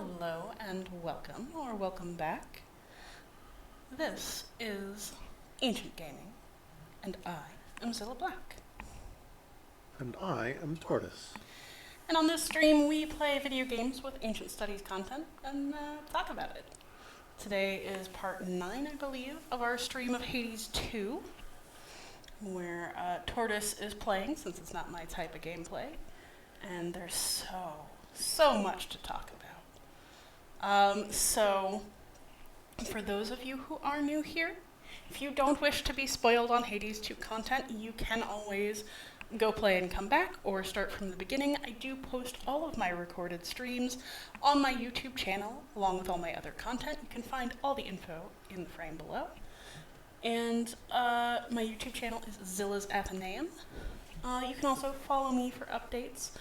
Hello and welcome, or welcome back. This is Ancient Gaming, and I am Zilla Black. And I am Tortoise. And on this stream, we play video games with ancient studies content and talk about it. Today is part 9, I believe, of our stream of Hades 2, where Tortoise is playing, since it's not my type of gameplay, and there's so much to talk about. So, for those of you who are new here, if you don't wish to be spoiled on Hades 2 content, you can always go play and come back, or start from the beginning. I do post all of my recorded streams on my YouTube channel, along with all my other content. You can find all the info in the frame below. And my YouTube channel is Zilla's Athenaeum. You can also follow me for updates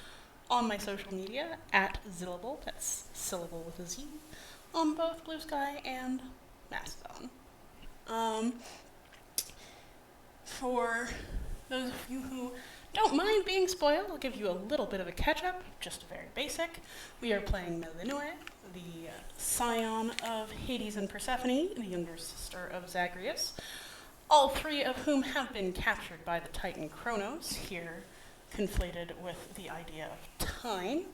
on my social media at Zillable, that's syllable with a Z, on both Blue Sky and Mastodon. For those of you who don't mind being spoiled, I'll give you a little bit of a catch-up, just very basic. We are playing Melinoe, the scion of Hades and Persephone, the younger sister of Zagreus, all three of whom have been captured by the Titan Kronos, here conflated with the idea of time,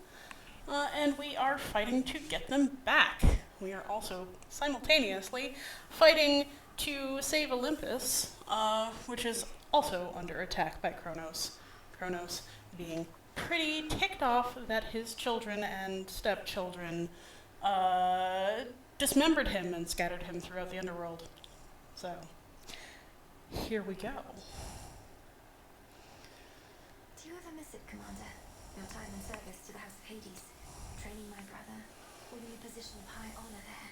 and we are fighting to get them back. We are also simultaneously fighting to save Olympus, which is also under attack by Kronos. Kronos being pretty ticked off that his children and stepchildren dismembered him and scattered him throughout the underworld. So, here we go. Do you ever miss it, Commander? Your time in service to the House of Hades, training my brother, holding a position of high honor there.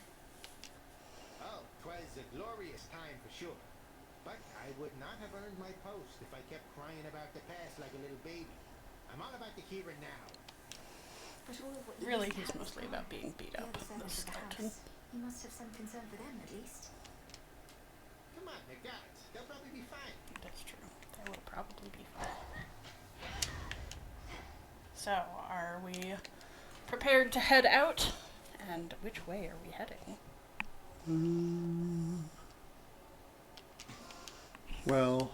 Oh, 'twas a glorious time for sure. But I would not have earned my post if I kept crying about the past like a little baby. I'm all about the here and now. But all of what you Really, used to he's have mostly is about gone. being beat The up, other the servants of the skeleton. house. You must have some concern for them, at least. Come on, the gods. They'll probably be fine. That's true. That will probably be fine. So, are we prepared to head out? And which way are we heading? Well,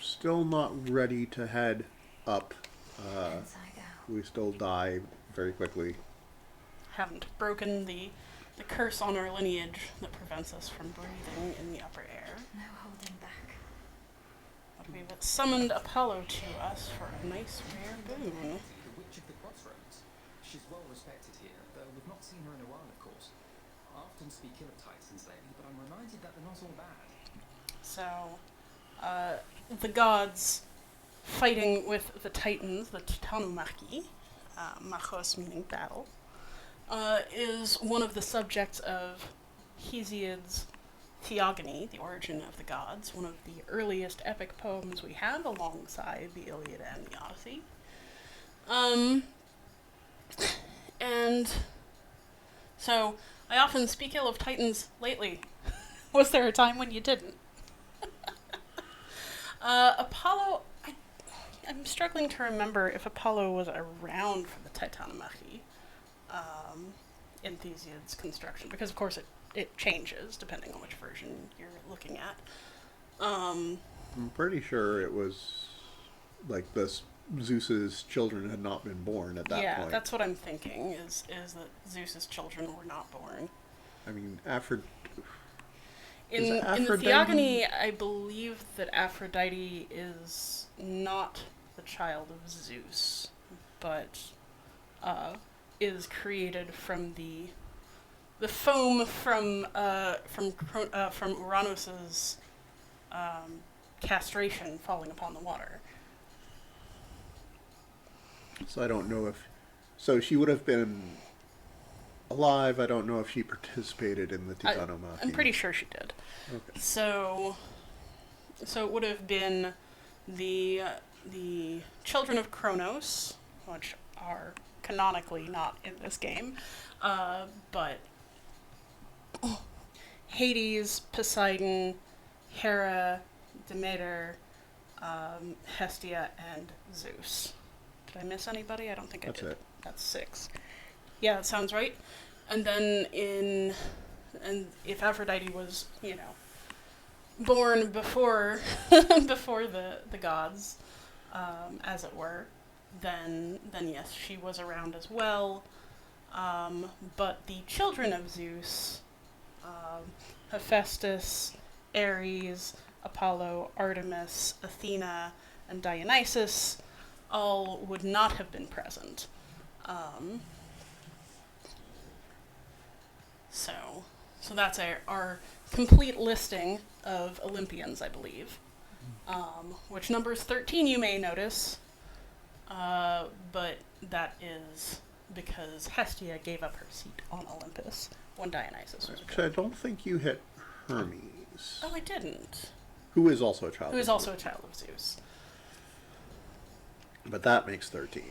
still not ready to head up. Hence I go. We still die very quickly. Haven't broken the curse on our lineage that prevents us from breathing in the upper air. No holding back. But we've summoned Apollo to us for a nice rare boon. The Witch of the Crossroads. She's well respected here, though we've not seen her in a while, of course. I often speak ill of Titans lately, but I'm reminded that they're not all bad. So, the gods fighting with the Titans, the Titanomachy, machos meaning battle, is one of the subjects of Hesiod's Theogony, the origin of the gods, one of the earliest epic poems we have alongside the Iliad and the Odyssey. And so I often speak ill of Titans lately. Was there a time when you didn't? Apollo, I'm struggling to remember if Apollo was around for the Titanomachy in Hesiod's construction, because of course it changes depending on which version you're looking at. I'm pretty sure it was like Zeus's children had not been born at that Yeah, point. that's what I'm thinking, is that Zeus's children were not born. I mean, In Is the Aphrodite- Theogony, I believe that Aphrodite is not the child of Zeus, but is created from the foam from Uranus's castration falling upon the water. So I don't know if... So she would have been alive. I don't know if she participated in the Titanomachy. I'm pretty sure she did. Okay. So it would have been the children of Kronos, which are canonically not in this game, but Hades, Poseidon, Hera, Demeter, Hestia, and Zeus. Did I miss anybody? I don't think That's I did. it. That's 6. Yeah, that sounds right. And then and if Aphrodite was, born before before the gods, as it were, then yes, she was around as well. But the children of Zeus, Hephaestus, Ares, Apollo, Artemis, Athena, and Dionysus, all would not have been present. Um, so that's our complete listing of Olympians, I believe. Which numbers 13 you may notice, but that is because Hestia gave up her seat on Olympus when Dionysus was Actually, I born. don't think you hit Hermes, Oh, I didn't. who is also a child. Who of is also a Zeus. child of Zeus. But that makes 13.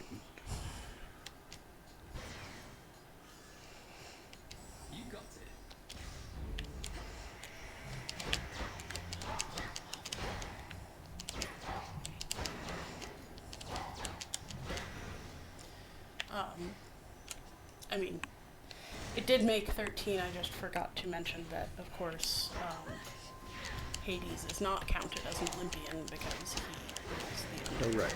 You got it. I mean, it did make 13. I just forgot to mention that, of course, Hades is not counted as an Olympian because he is the Oh, Olympian. right.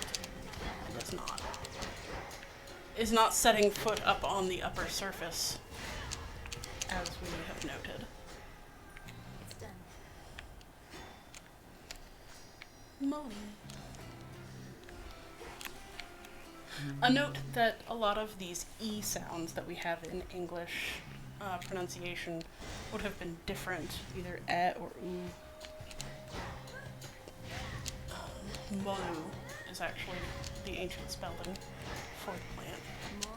Is not setting foot up on the upper surface, as we have noted. It's done. Molly. A note that a lot of these E sounds that we have in English pronunciation would have been different, either e or u. Molu is actually the ancient spelling for the plant. More?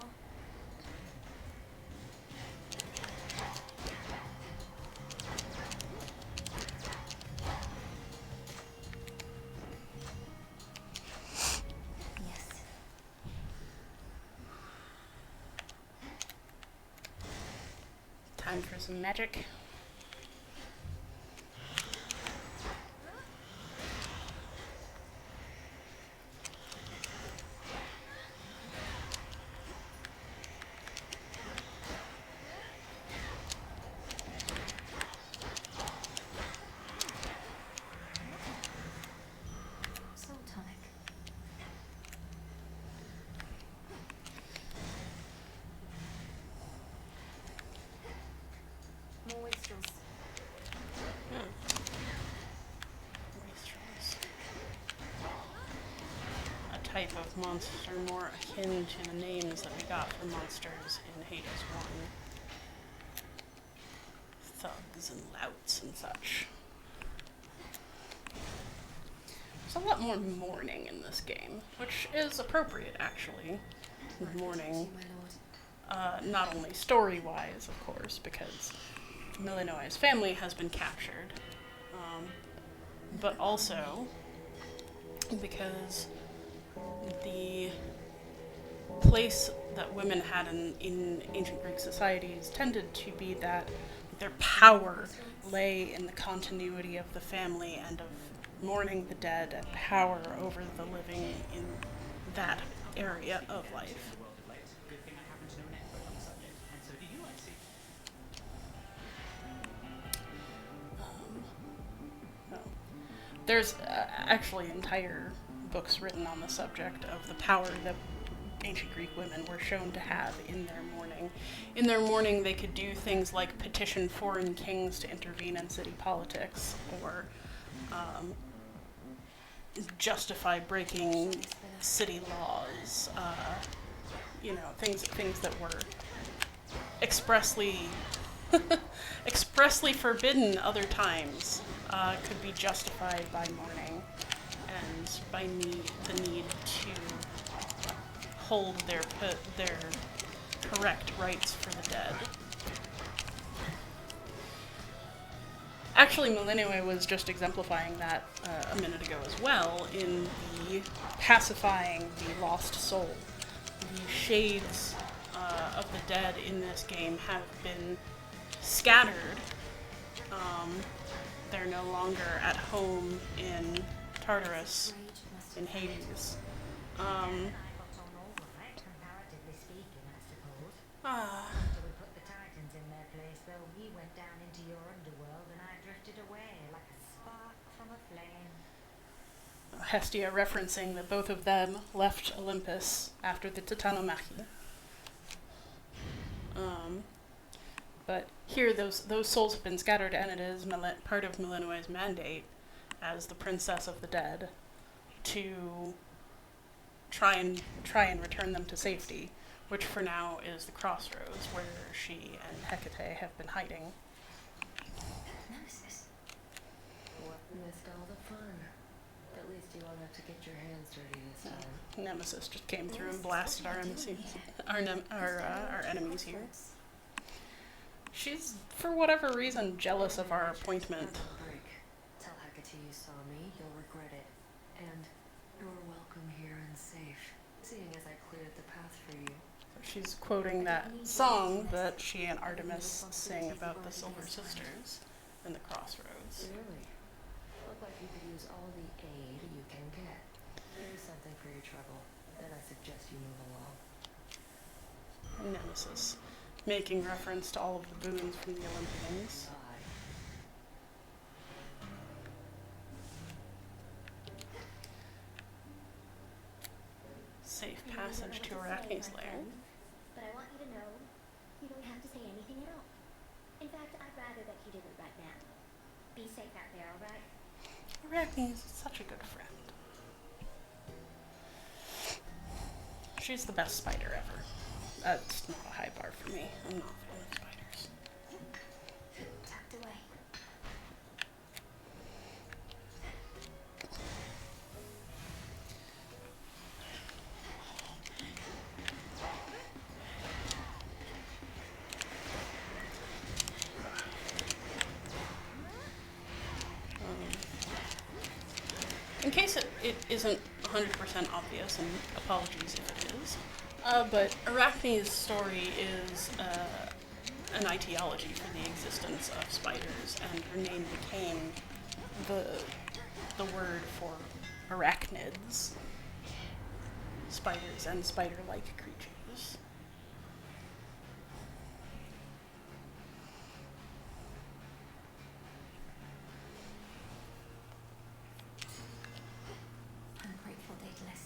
Yes. Time for some magic. Soul tonic. More wastrels. Wastrels. A type of monster more akin to the names that we got for monsters in Hades 1. Thugs and louts and such. There's a lot more mourning in this game, which is appropriate, actually. Mourning, You, my lord. not only story-wise, of course, because Melinoe's family has been captured, but also because the place that women had in ancient Greek societies tended to be that their power lay in the continuity of the family and of mourning the dead and power over the living in that area of life. The world of late. Good thing I happen to know an expert on the subject, and so do you, I see. No. There's actually entire books written on the subject of the power that ancient Greek women were shown to have in their mourning. In their mourning, they could do things like petition foreign kings to intervene in city politics, or justify breaking city laws. Things that were expressly expressly forbidden other times could be justified by mourning and by the need to hold their correct rights for the dead. Actually, Melinoe was just exemplifying that a minute ago as well in the pacifying the lost soul. The shades of the dead in this game have been scattered. They're no longer at home in Tartarus, Rage must in have Hades. I got on all right, comparatively speaking, I suppose. Hestia referencing that both of them left Olympus after the Titanomachy. But here, those souls have been scattered, and it is part of Melinoe's mandate as the princess of the dead to try and return them to safety, which for now is the crossroads where she and Hecate have been hiding. Nemesis. What missed all the fun? At least you won't have to get your hands dirty this time. Nemesis just came through and blasted our enemies here. She's, for whatever reason, jealous of our appointment. Break. Tell Hecate you saw me, you'll regret it. And you're welcome here and safe, seeing as I cleared the path for you. She's quoting that song that she and Artemis sing about the Silver Sisters in the Crossroads. Really? Look like you could use all the aid you can get. Here's something for your trouble. Then I suggest you move along. Nemesis, making reference to all of the boons from the Olympians. Bye. Safe passage to Arachne's lair. But I want you to know, you don't have to say anything at all. In fact, I'd rather that you didn't right now. Be safe out there, alright? Arachne is such a good friend. She's the best spider ever. That's not a high bar for me. I'm not a fan of spiders. Tucked away. In case it isn't 100% obvious, and apologies if it is, but Arachne's story is an etiology for the existence of spiders, and her name became the word for arachnids, spiders and spider-like creatures. Ungrateful Daedalus.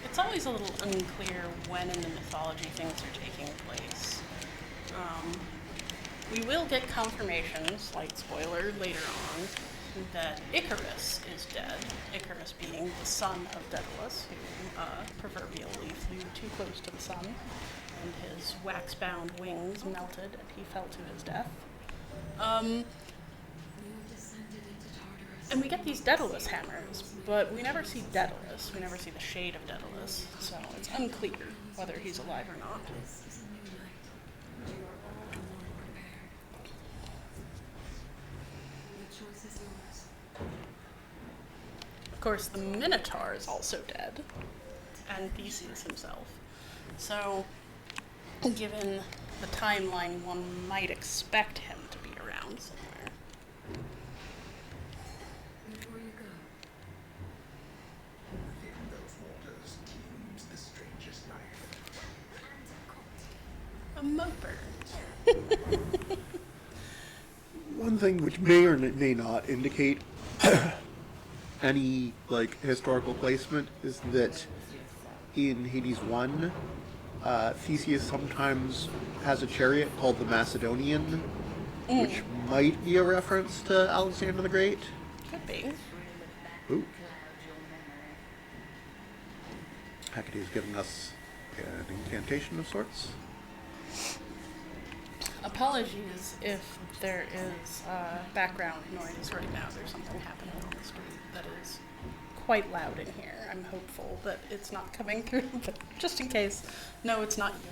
It's always a little unclear when in the mythology things are taking place. We will get confirmation, slight spoiler, later on, that Icarus is dead. Icarus being the son of Daedalus, who proverbially flew too close to the sun, and his wax-bound wings melted, and he fell to his death. And we get these Daedalus hammers, but we never see Daedalus. We never see the shade of Daedalus, so it's unclear whether he's alive or not. This is a new night. You are all the more prepared. The choice is yours. Of course, the Minotaur is also dead, and Theseus himself. So, given the timeline, one might expect him to be around somewhere. Before you go, Within those waters teems the strangest life. A moper. One thing which may or may not indicate any historical placement is that in Hades 1, Theseus sometimes has a chariot called the Macedonian, which might be a reference to Alexander the Great. Could be. Ooh. Hecate is giving us an incantation of sorts. Apologies if there is background noise right now. There's something happening on the street that is quite loud in here. I'm hopeful that it's not coming through, but just in case, no, it's not you.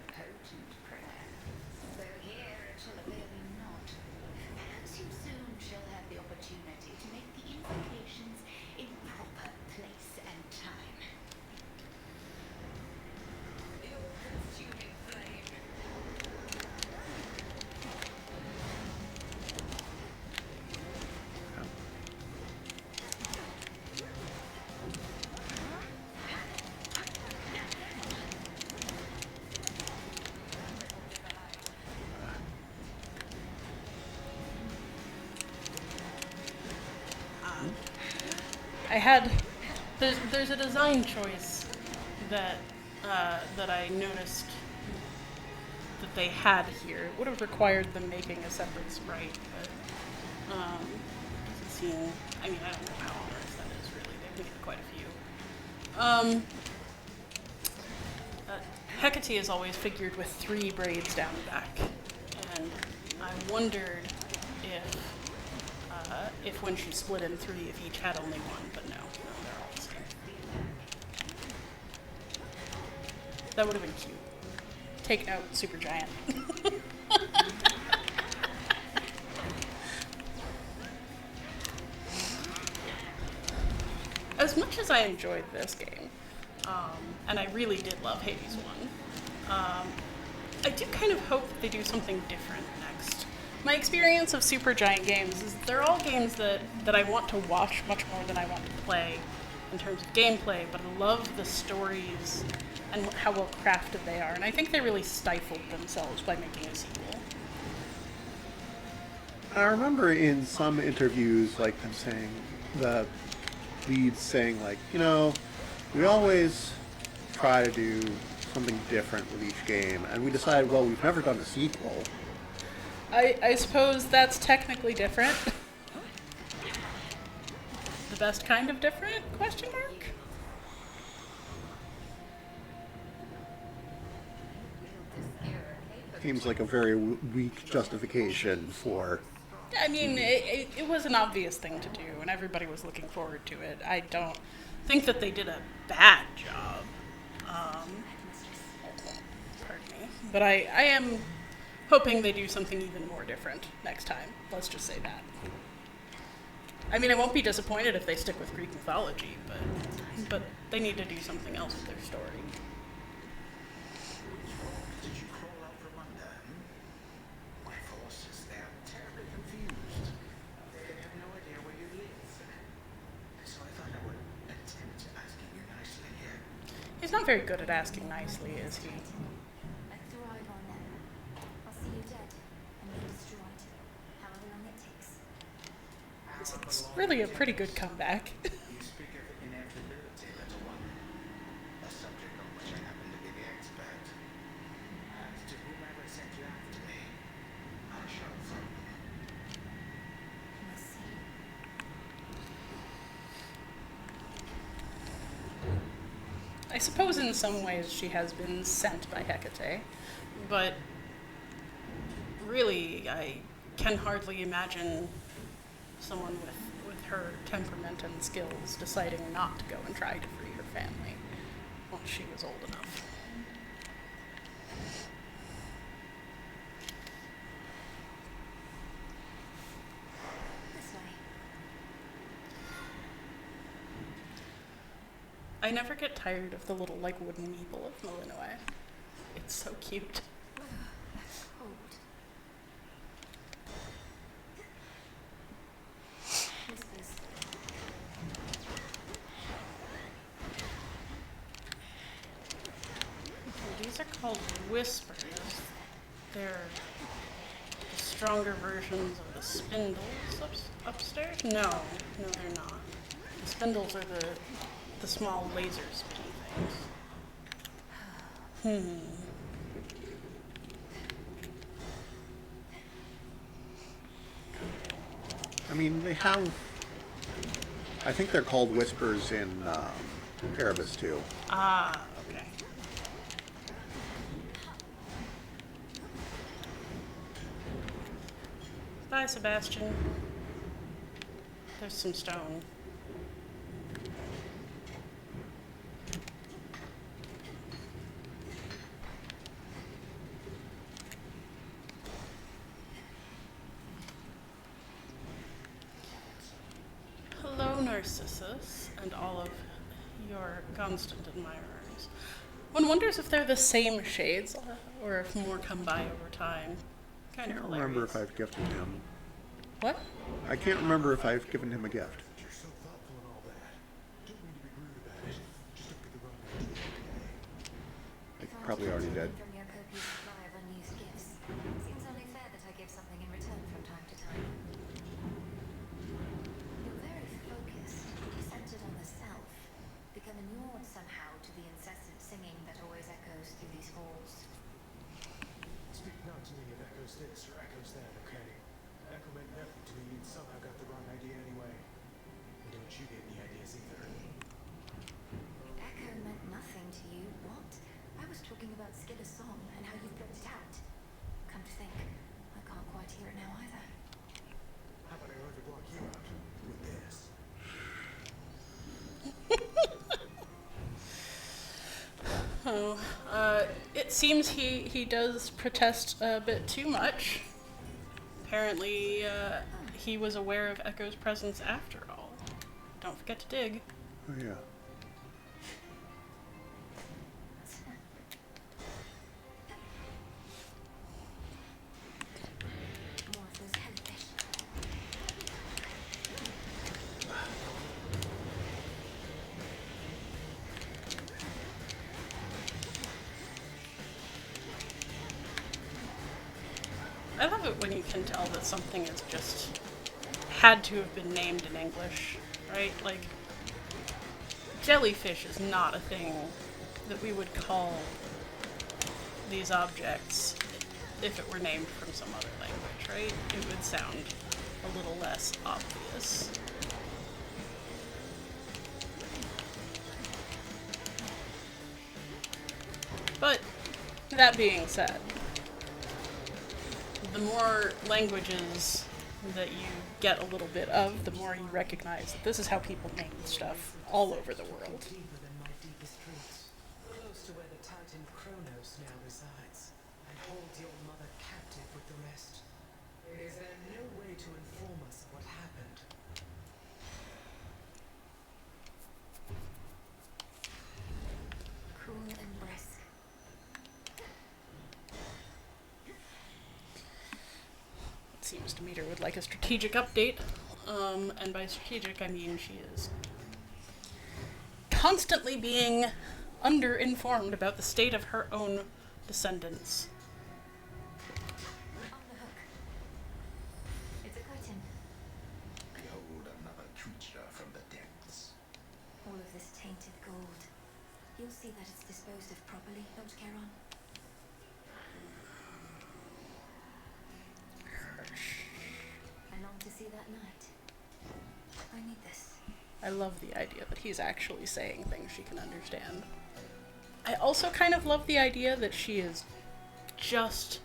Potent prayer. Though here it shall avail you not. Perhaps you soon shall have the opportunity to make the invocations in proper place and time. Your consuming flame. I had there's a design choice that that I noticed that they had here. It would have required them making a separate sprite, but doesn't seem. I mean, I don't know how onerous that is really. They've made quite a few. Hecate is always figured with 3 braids down the back, and I wondered if when she split in 3, if each had only one, but no, they're all the same. That would have been cute. Take out Supergiant. As much as I enjoyed this game, and I really did love Hades 1, I do kind of hope that they do something different next. My experience of Supergiant games is they're all games that I want to watch much more than I want to play in terms of gameplay, but I love the stories and how well crafted they are, and I think they really stifled themselves by making a sequel. I remember in some interviews, like them saying, the leads saying, like, we always try to do something different with each game, and we decided, well, we've never done a sequel. I suppose that's technically different. The best kind of different? Question mark? Seems like a very weak justification for... I mean, it was an obvious thing to do, and everybody was looking forward to it. I don't think that they did a bad job. Pardon me. But I am hoping they do something even more different next time. Let's just say that. I mean, I won't be disappointed if they stick with Greek mythology, but they need to do something else with their story. Did you crawl out from under? My forces, they're terribly confused. They have no idea where you live. So I thought I would attempt asking you nicely here. He's not very good at asking nicely, is he? Thrive on them. I'll see you dead and be destroyed, however long it takes. It's really a pretty good comeback. You speak of inevitability, little one. A subject on which I happen to be the expert. As to whomever sent you after me, I shall follow. We'll see. I suppose in some ways she has been sent by Hecate, but really I can hardly imagine someone with her temperament and skills deciding not to go and try to free her family once she was old enough. This way. I never get tired of the little wooden meeple of Malinois. It's so cute. Hold. Whispers. Okay, these are called whispers. They're the stronger versions of the spindles upstairs? No, they're not. The spindles are the small laser spinny things. I mean, they have... I think they're called whispers in Erebus too. Ah, okay. Bye, Sebastian. There's some stone. Hello, Narcissus, and all of your constant admirers. One wonders if they're the same shades, or if more come by over time. I Kind of can't remember hilarious. if I've gifted him. What? I can't remember if I've given him a gift. You're so thoughtful and all that. Don't mean to be rude about it. Just don't get the wrong idea, okay? I probably already did. From your copious supply of unused gifts, seems only fair that I give something in return from time to time. You're very focused, centered on know. It seems he does protest a bit too much. Apparently, he was aware of Echo's presence after all. Don't forget to dig. Oh, yeah. More of those hellfish. I love it when you can tell that something is just had to have been named in English, right? Like, jellyfish is not a thing that we would call these objects if it were named from some other language, right? It would sound a little less obvious. But, that being said, the more languages that you get a little bit of, the more you recognize that this is how people name stuff all over the world. Deeper than my deepest roots, close to where the Titan Kronos now resides, and hold your mother captive with the rest. Is there no way to inform us of what happened? Cool and brisk. It seems Demeter would like a strategic update, and by strategic I mean she is constantly being under-informed about the state of her own descendants. On the hook. It's a chitin. Behold another creature from the depths. All of this tainted gold. You'll see that it's disposed of properly, Lord Charon. I long to see that night. I need this. I love the idea that he's actually saying things she can understand. I also kind of love the idea that she is just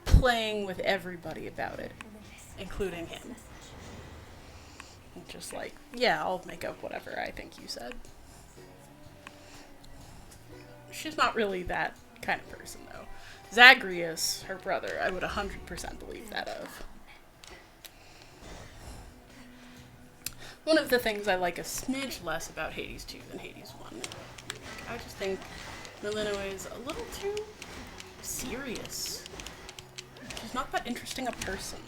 playing with everybody about it, Olympus. including This him. message. Just like, yeah, I'll make up whatever I think you said. She's not really that kind of person, though. Zagreus, her brother, I would 100% believe that of. One of the things I like a smidge less about Hades 2 than Hades 1. I just think Melinoe is a little too serious. She's not that interesting a person.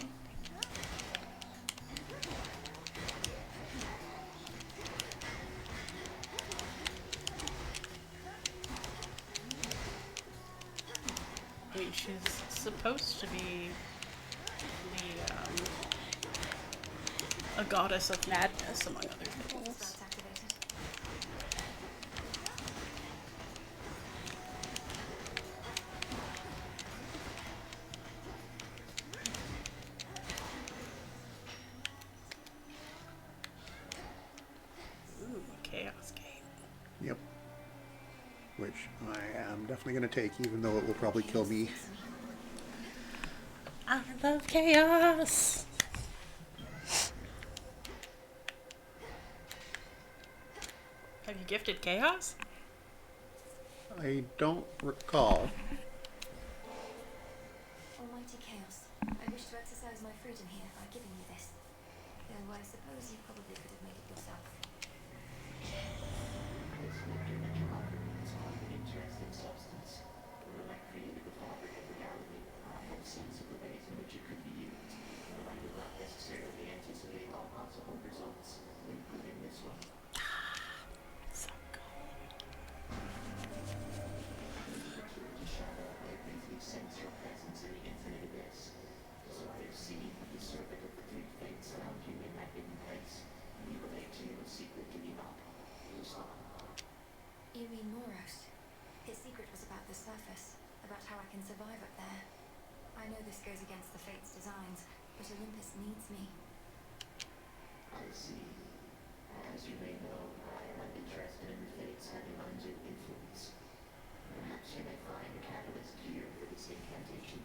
I mean, she's supposed to be a goddess of madness, among other things. Spells activated. Ooh, Chaos Gate. Yep. Which I am definitely going to take, even though it will probably kill me. I love chaos! Have you gifted chaos? I don't recall. Almighty Chaos, I wish to exercise my freedom here by giving you this. Though I suppose you probably could have made it yourself. So good. You mean Moros? His secret was about the surface, about how I can survive up there. I know this goes against the Fate's designs, but Olympus needs me. I see. As you may know, I am interested in the Fates having undue influence. Perhaps you may find a catalyst here for this incantation,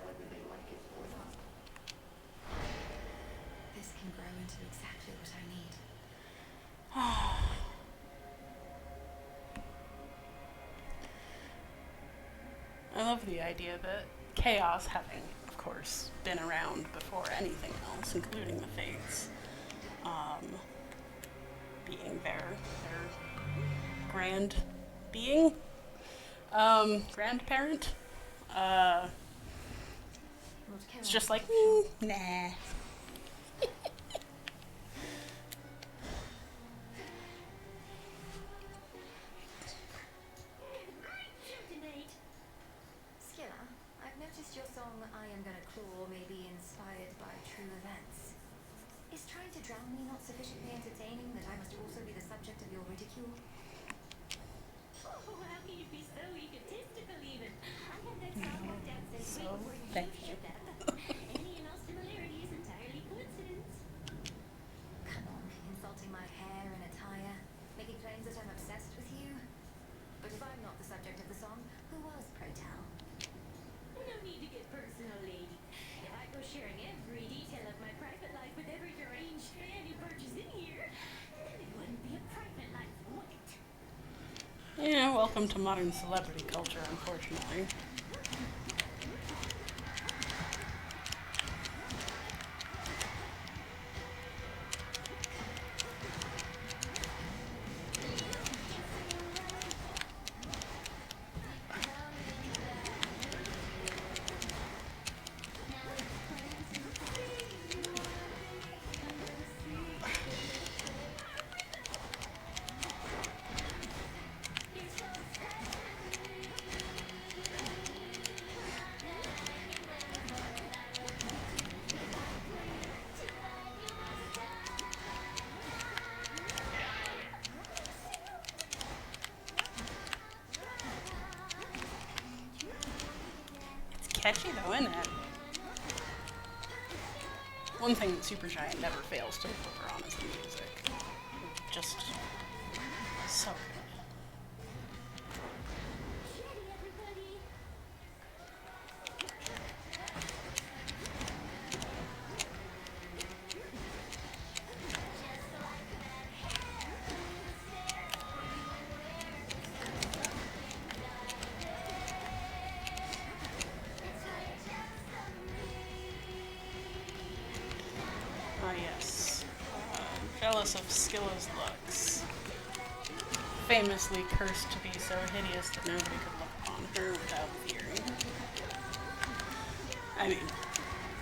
whether they like it or not. This can grow into exactly what I need. the idea that chaos, having, of course, been around before anything else, including the Fates, being their grand being, grandparent, it's just like, nah. Skilla, I've noticed your song I Am Gonna Claw may be inspired by true events. Is trying to drown me not sufficiently entertaining that I must also be the subject of your ridicule? Oh, how can you be so egotistical even? I had that song worked out since way before you thank you. showed up. Any and all similarity is entirely coincidence. Come on, insulting my hair and attire, making claims that I'm obsessed with you. But if I'm not the subject of the song, who was, pray tell? No need to get personal, lady. If I go sharing every detail of my private life with every deranged fan who barges in here, then it wouldn't be a private life, would it? Yeah, welcome to modern celebrity culture, unfortunately. Catchy though, isn't it? One thing that Supergiant never fails to deliver on is the music. Just so good. Ready, everybody? Ah yes. Jealous of Skilla's looks. Famously cursed to be so hideous that nobody could look upon her without fearing. I mean,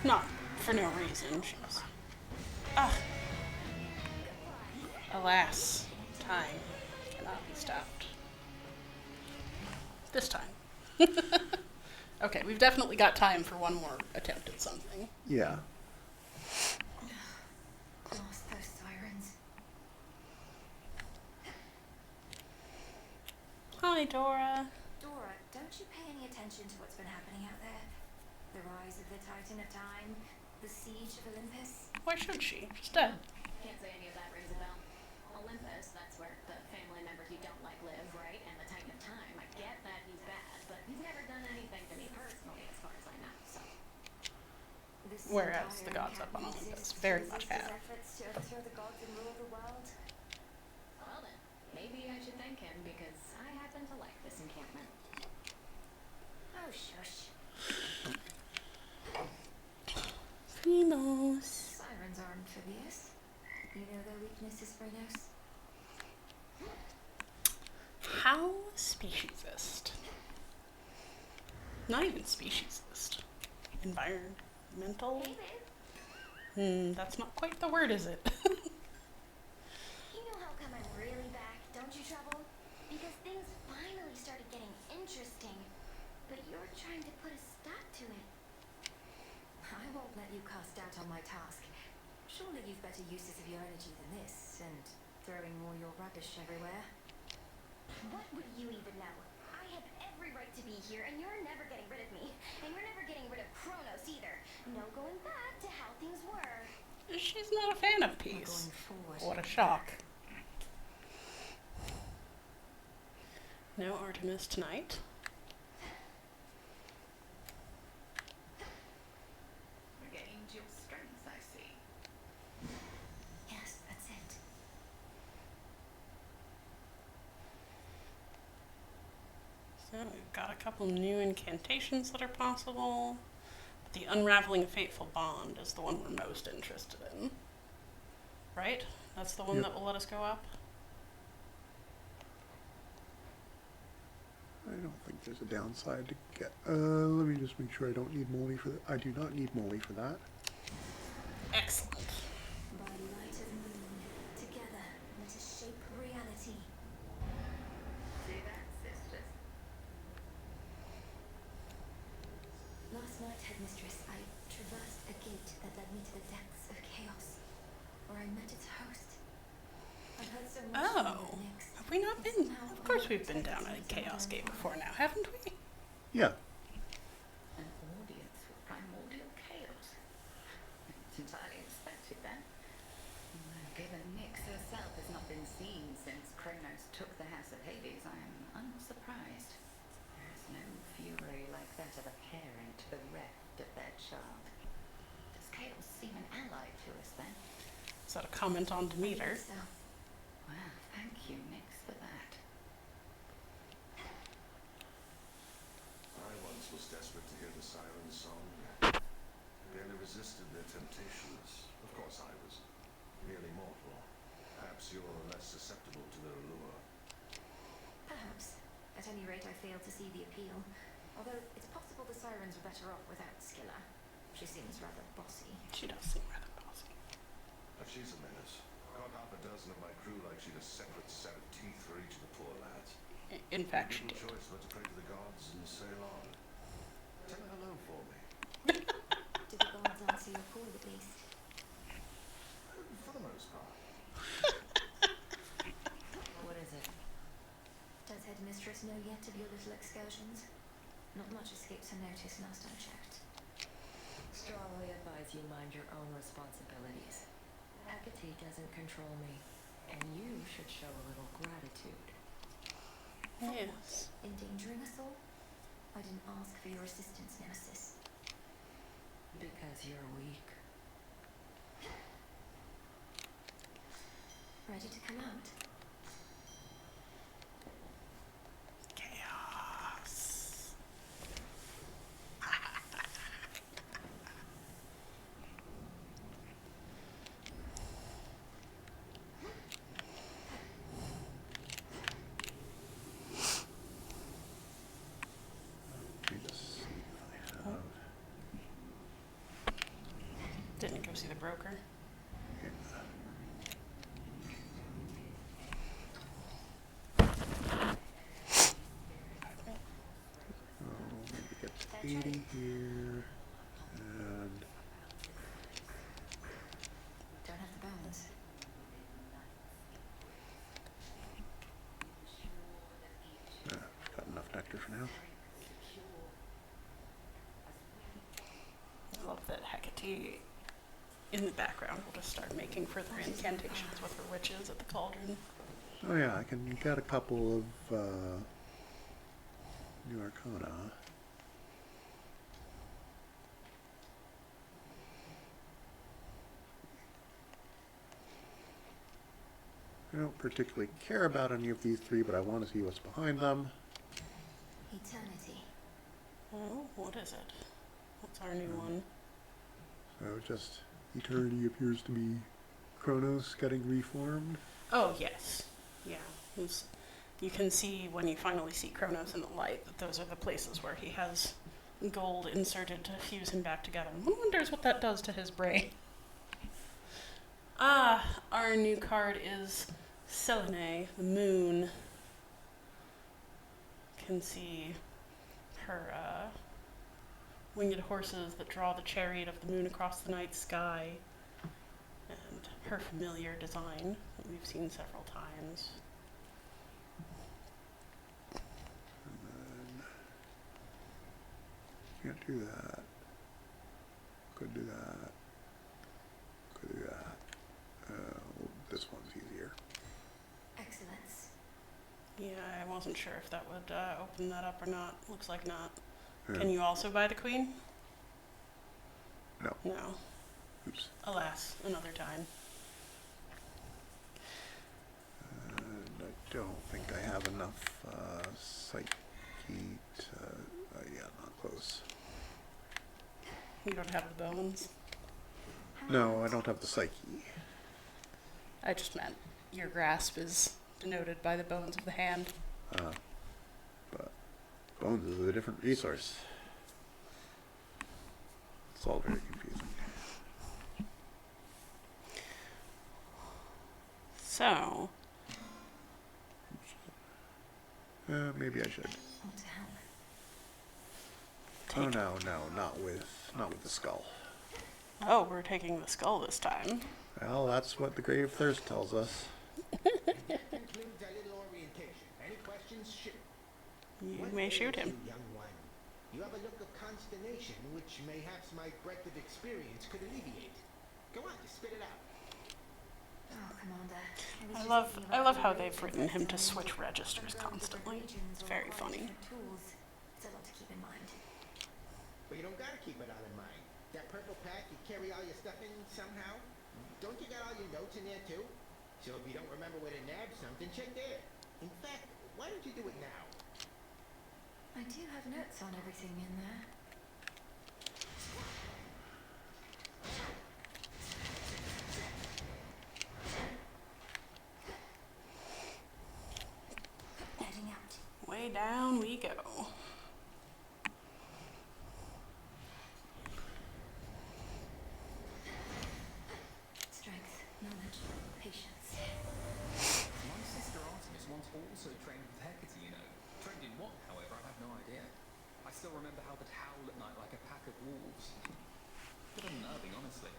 not for no reason. She's... Ah! Alas, time cannot be stopped. This time. Okay, we've definitely got time for one more attempt at something. Yeah. Lost those sirens. Hi, Dora. Dora, don't you pay any attention to what's been happening out there? The rise of the Titan of Time, the siege of Olympus. Why should she? She's dead. Can't say any of that rings a bell. Olympus, that's where the family members you don't like live, right? And the Titan of Time, I get that he's bad, but he's never done anything to me personally, as far as I know, so. This Whereas the entire gods up on encampment Olympus exists to very resist much his have. efforts to overthrow the gods and rule the world. Well then, maybe I should thank him because I happen to like this encampment. Oh, shush. Phrenos. Sirens are amphibious. You know their weakness is Phrenos. How speciesist? Not even speciesist. Environmental? Hey, babe. That's not quite the word, is it? You know how come I'm really back, don't you, Trouble? Because things finally started getting interesting. But you're trying to put a stop to it. I won't let you cast doubt on my task. Surely you've better uses of your energy than this, and throwing all your rubbish everywhere. What would you even know? I have every right to be here, and you're never getting rid of me. And you're never getting rid of Kronos either. No going back to how things were. She's not a fan of We're peace. going forward. What a shock. No Artemis tonight. Regained your strength, I see. Yes, that's it. So We've got a couple new incantations that are possible. But the Unraveling a Fateful Bond is the one we're most interested in. Right? That's the one Yep. that will let us go up? I don't think there's a downside to get. Let me just make sure I don't need Molly for that. I do not need Molly for that. Excellent. By light of moon, together, let us shape reality. See that, sisters? Last night, Headmistress, I traversed a gate that led me to the depths of chaos, where I met its host. I've heard so much from Oh. you, Nyx. Have we not been? Of course we've been down at a Chaos Gate before now, haven't we? Yeah. An audience with primordial chaos. It's entirely expected then. Well, given Nyx herself has not been seen since Kronos took the House of Hades, I am unsurprised. There's no fury like that of a parent bereft of their child. Does chaos seem an ally to us then? Is that a comment on Demeter? So, Well, thank you, Nyx, for that. I once was desperate to hear the siren's song. Barely resisted their temptations. Of course, I was merely mortal. Perhaps you're less susceptible to their allure. perhaps. At any rate, I fail to see the appeal. Although it's possible the sirens were better off without Scylla. She seems rather bossy. She does seem rather bossy. But she's a menace. Caught half a dozen of my crew like she'd a separate set of teeth for each of the poor lads. In fact, she Didn't did. choice but to pray to the gods and sail on. Tell her hello for me. Did the gods answer your call at least? For the most part. What is it? Does Headmistress know yet of your little excursions? Not much escapes her notice last I checked. Strongly advise you mind your own responsibilities. Hecate doesn't control me, and you should show a little gratitude. Yes. Endangering us all? I didn't ask for your assistance, Nemesis. Because you're weak. Ready to come out? Chaos. Let me just see if I have. Didn't go see the broker. Oh, maybe get to 80 here. And Don't have the bones. got enough nectar for now. I love that Hecate in the background will just start making further incantations with her witches at the cauldron. Oh yeah, I can get a couple of new arcana. I don't particularly care about any of these three, but I want to see what's behind them. Eternity. Oh, what is it? What's our new one? So just eternity appears to be Kronos getting reformed. Oh, yes. Yeah. You can see when you finally see Kronos in the light that those are the places where he has gold inserted to fuse him back together. One wonders what that does to his brain. Ah, our new card is Selene, the moon. Can see her winged horses that draw the chariot of the moon across the night sky, and her familiar design that we've seen several times. And then can't do that. Could do that. Could do that. Well, this one's easier. Excellence. Yeah, I wasn't sure if that would open that up or not. Looks like not. Yeah. Can you also buy the queen? No. No. Oops. Alas, another time. And I don't think I have enough psychic feet. Yeah, not close. You don't have the bones. No, I don't have the psyche. I just meant your grasp is denoted by the bones of the hand. But bones is a different resource. It's all very confusing. So, Maybe I should. What to help? Oh no, not with the skull. oh, we're taking the skull this time. Well, that's what the Grave Thirst tells us. That concludes our little orientation. Any questions? Shoot. You What may shoot ails him. you, young one? You have a look of consternation, which mayhaps my breadth of experience could alleviate. Go on, just spit it out. Oh, Commander. I love how they've written him to switch registers constantly. It's very funny. Tools. It's a lot to keep in mind. But you don't gotta keep it all in mind. That purple pack, you carry all your stuff in somehow? Don't you got all your notes in there too? So if you don't remember where to nab something, check there. In fact, why don't you do it now? I do have notes on everything in there. Heading out. Way down we go. Strength, knowledge, patience. My sister Artemis once also trained with Hecate, you know. Trained in what, however, I have no idea. I still remember how they'd howl at night like a pack of wolves. Bit unnerving, honestly.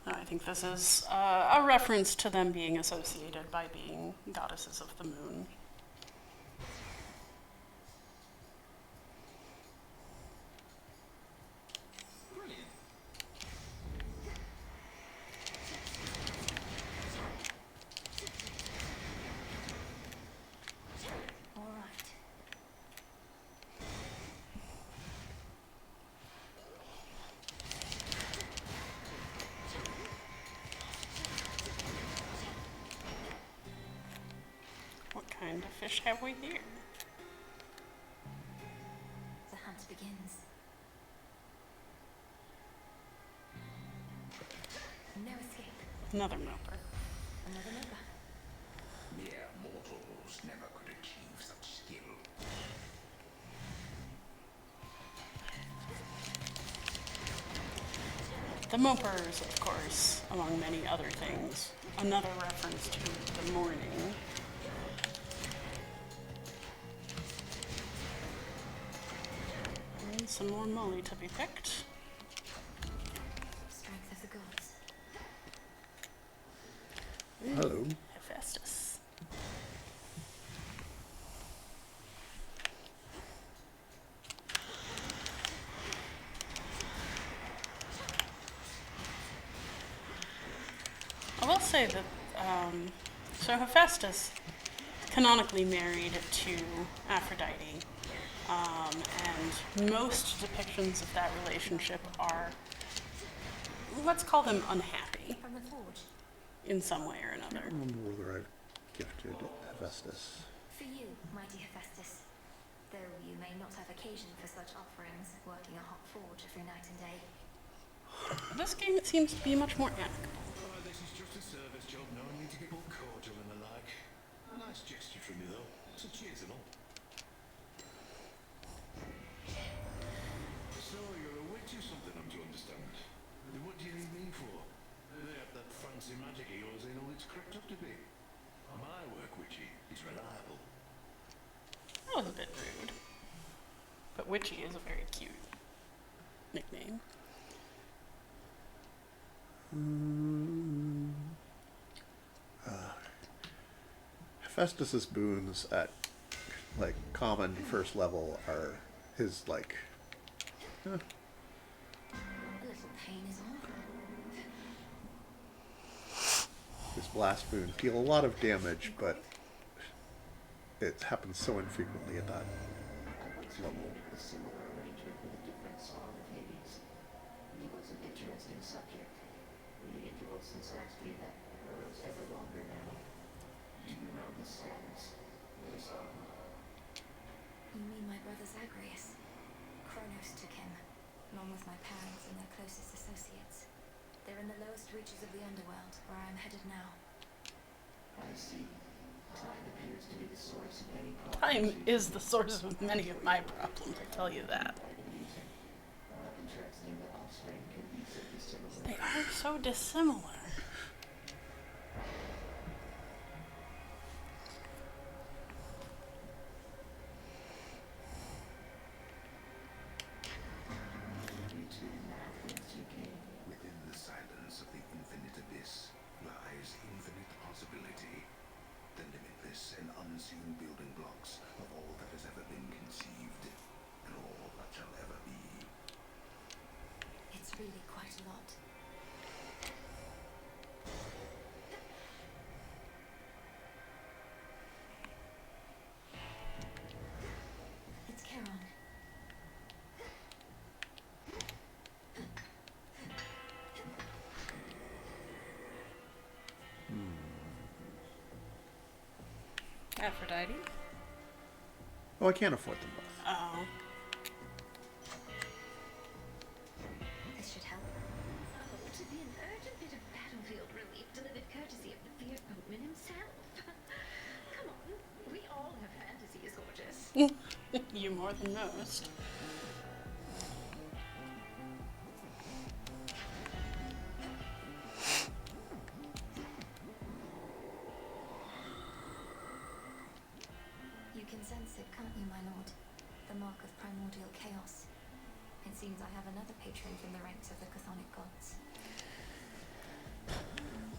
I think this is a reference to them being associated by being goddesses of the moon. Brilliant. All right. What kind of fish have we here? The hunt begins. No escape. Another moper. Another mover. Mere mortals never could achieve such skill. The mopers, of course, among many other things. Another reference to the morning. And some more moly to be picked. Strength of the gods. Hello. Hephaestus. I will say that, so Hephaestus canonically married to Aphrodite, and most depictions of that relationship are, let's call them unhappy From the forge. in some way or I another. don't remember whether I've gifted Hephaestus. For you, mighty Hephaestus. Though you may not have occasion for such offerings, working a hot forge every night and day. This game, it seems to be much more amicable. This is just a service job, no need to get all cordial and the like. A nice gesture from you though, so cheers and all. So you're a witch or something, I'm to understand. Then what do you need me for? They have that fancy magic of yours ain't all it's cracked up to be. My work, witchy, is reliable. That was a bit rude. But Witchy is a very cute nickname. Hephaestus's boons at like common first level are his like A little pain is all. his blast boons deal a lot of damage, but it happens so infrequently at that level. A similar arrangement with a different song of Hades. He was an interesting subject. The interval since last we met grows ever longer now. Do you know the status of the song? You mean my brother Zagreus? Kronos took him, along with my parents and their closest associates. They're in the lowest reaches of the underworld, where I am headed now. I see. Time appears to be the source of many problems. Time is the source of many of my problems, I'll tell you that. Interesting that offspring can be so dissimilar. They are so dissimilar. Within the silence of the infinite abyss lies infinite possibility, the limitless and unseen building blocks of all that has ever been conceived, and all that shall ever be. It's really quite a lot. It's Charon. Aphrodite? Oh, I can't afford them both. Oh. This should help. Oh, to be an urgent bit of battlefield relief delivered courtesy of the Fear Boatman himself. Come on, we all have fantasies, gorgeous. You more than most. You can sense it, can't you, my lord? The mark of primordial chaos. It seems I have another patron from the ranks of the chthonic gods.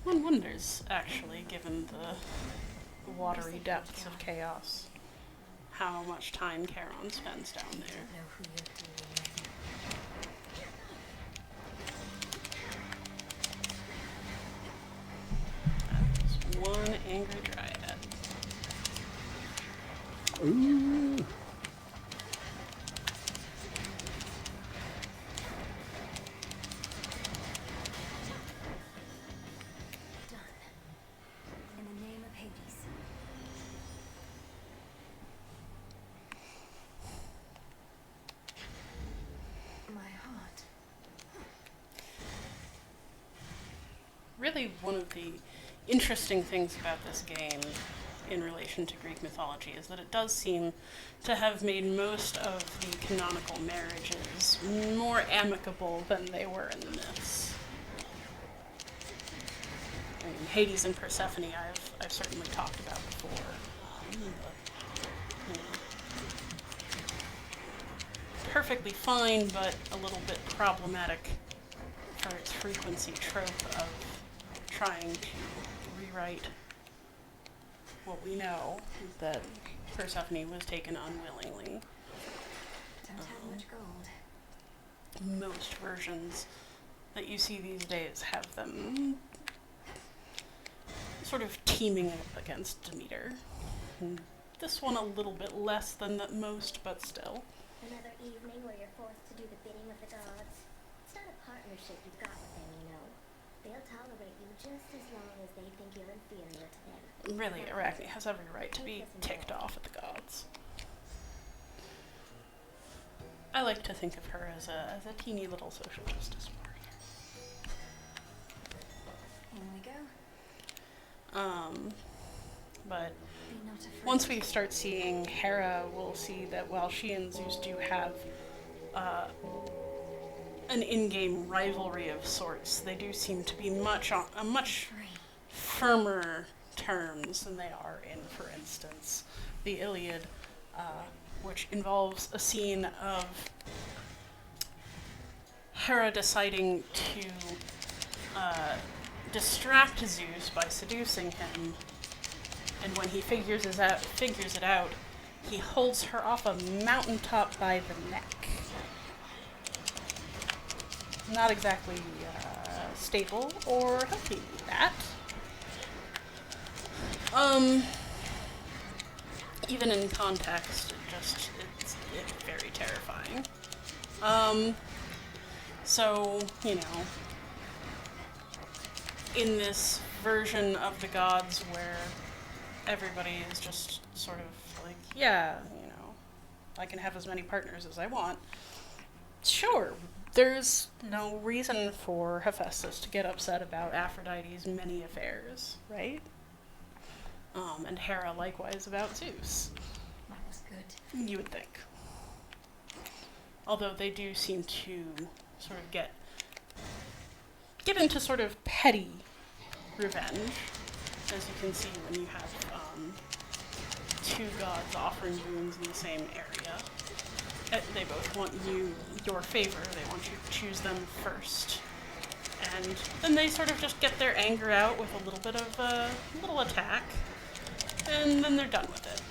One wonders, actually, given the watery depths of chaos, how much time Charon spends down there. Know who you're fooling with. That was one angry dryad. Ooh. Done. In the name of Hades. My heart. Really, one of the interesting things about this game in relation to Greek mythology is that it does seem to have made most of the canonical marriages more amicable than they were in the myths. I mean, Hades and Persephone I've certainly talked about before. But, you know, perfectly fine, but a little bit problematic for its frequency trope of trying to rewrite what we know, that Persephone was taken unwillingly. Don't have much gold. Most versions that you see these days have them sort of teaming up against Demeter. And this one a little bit less than that most, but still. Another evening where you're forced to do the bidding of the gods. It's not a partnership you've got with them, you know. They'll tolerate you just as long as they think you're inferior to them. Really, Arachne has every right to be ticked off at the gods. I like to think of her as a teeny little social justice warrior. In we go. But Be not afraid. once we start seeing Hera, we'll see that while she and Zeus do have an in-game rivalry of sorts, they do seem to be much on a much firmer terms than they are in, for instance, the Iliad, which involves a scene of Hera deciding to distract Zeus by seducing him, and when he figures it out, he holds her off a mountaintop by the neck. Not exactly stable or healthy, that. Even in context, it's very terrifying. So, you know, in this version of the gods where everybody is just sort of like, yeah, you know, I can have as many partners as I want. Sure, there's no reason for Hephaestus to get upset about Aphrodite's many affairs, right? And Hera likewise about Zeus. That was good. You would think. Although they do seem to sort of get into sort of petty revenge, as you can see when you have two gods offering boons in the same area. They both want your favor. They want you to choose them first. And then they sort of just get their anger out with a little bit of a little attack, and then they're done with it.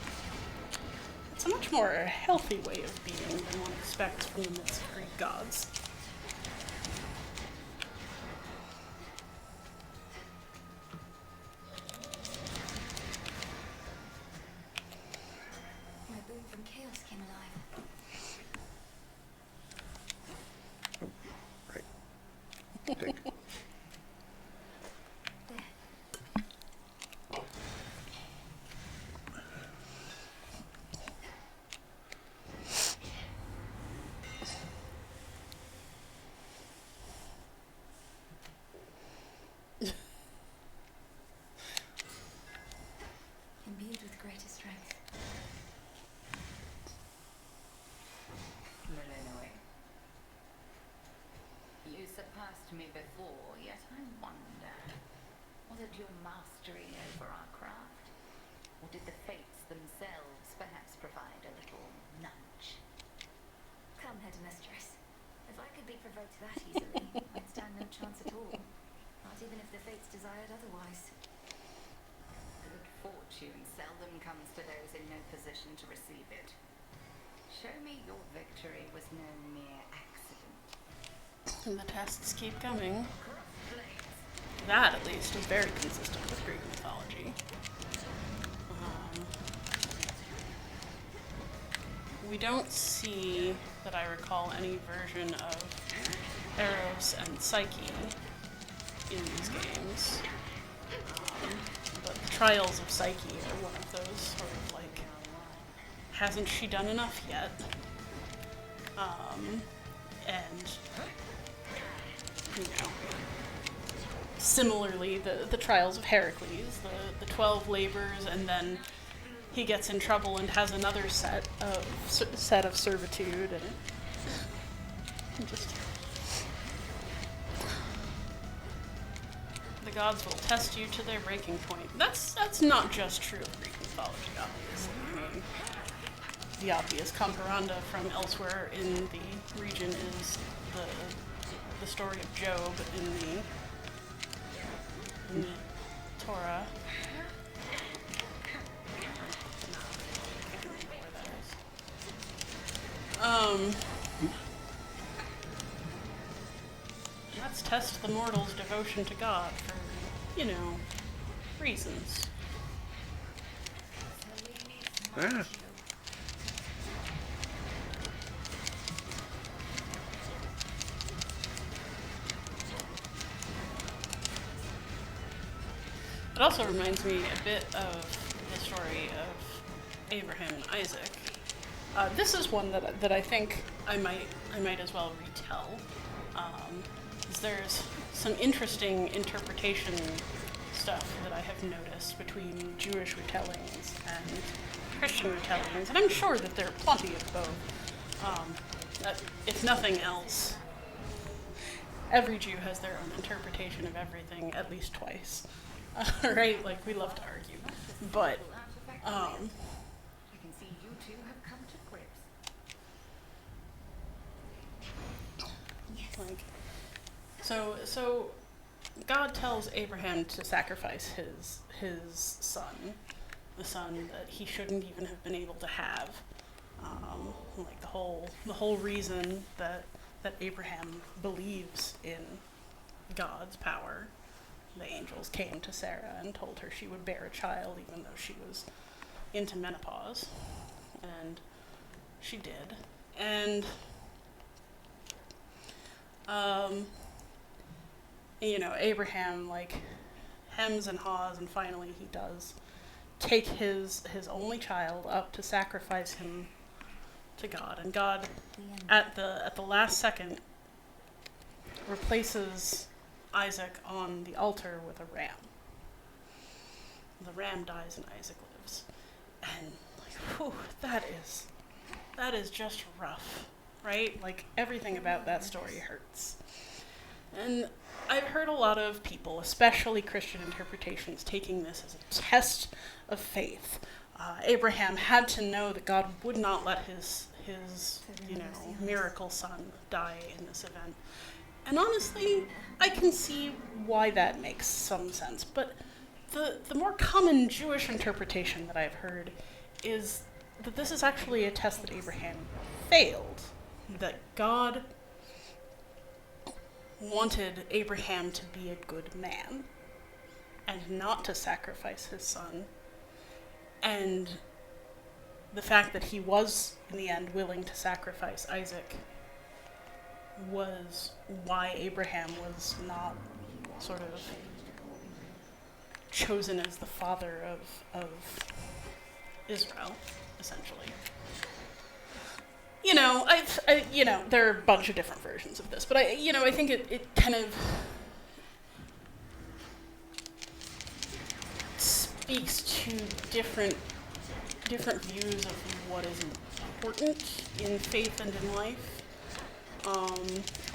It's a much more healthy way of being than one expects from the midst of Greek gods. My boon from chaos came alive. Right. Take. Imbued with greater strength. Melinoe. You surpassed me before, yet I wonder, was it your mastery over our craft? Or did the fates themselves perhaps provide a little nudge? Come, headmistress. If I could be provoked that easily, I'd stand no chance at all. Not even if the fates desired otherwise. Good fortune seldom comes to those in no position to receive it. Show me your victory was no mere accident. And the tests keep coming. That, at least, is very consistent with Greek mythology. We don't see, that I recall, any version of Eros and Psyche in these games. But the trials of Psyche are one of those sort of like, hasn't she done enough yet? And, you know, similarly, the trials of Heracles, the 12 labors, and then he gets in trouble and has another set of servitude, and just the gods will test you to their breaking point. That's not just true of Greek mythology, obviously. I mean, the obvious comparanda from elsewhere in the region is the story of Job in the Torah. Let's test the mortal's devotion to God for, you know, reasons. Ah. It also reminds me a bit of the story of Abraham and Isaac. This is one that I think I might as well retell. There's some interesting interpretation stuff that I have noticed between Jewish retellings and Christian retellings, and I'm sure that there are plenty of both. If nothing else, every Jew has their own interpretation of everything at least twice. Right? Like, we love to argue. But, I can see you two have come to grips. like, so God tells Abraham to sacrifice his son, the son that he shouldn't even have been able to have. Like the whole reason that Abraham believes in God's power. The angels came to Sarah and told her she would bear a child even though she was into menopause. And she did. And, you know, Abraham, like, hems and haws, and finally he does take his only child up to sacrifice him to God, and God, The end. at the last second, replaces Isaac on the altar with a ram. The ram dies and Isaac lives. And like, whew, that is just rough, right? Like, everything about that story hurts. And I've heard a lot of people, especially Christian interpretations, taking this as a test of faith. Abraham had to know that God would not let his miracle son die in this event. And honestly, I can see why that makes some sense. But the more common Jewish interpretation that I've heard is that this is actually a test that Abraham failed. That God wanted Abraham to be a good man and not to sacrifice his son. And the fact that he was, in the end, willing to sacrifice Isaac was why Abraham was not sort of chosen as the father of Israel, essentially. There are a bunch of different versions of this, but I think it kind of speaks to different views of what is important in faith and in life.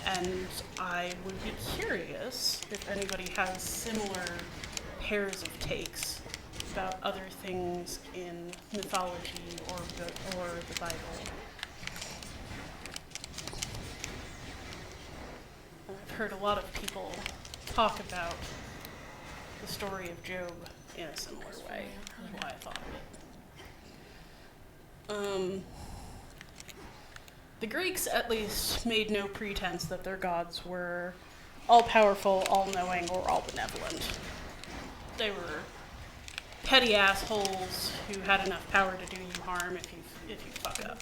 And I would be curious if anybody has similar pairs of takes about other things in mythology or the Bible. I've heard a lot of people talk about the story of Job in a similar way, is why I thought of it. The Greeks, at least, made no pretense that their gods were all-powerful, all-knowing, or all-benevolent. They were petty assholes who had enough power to do you harm if you fuck up.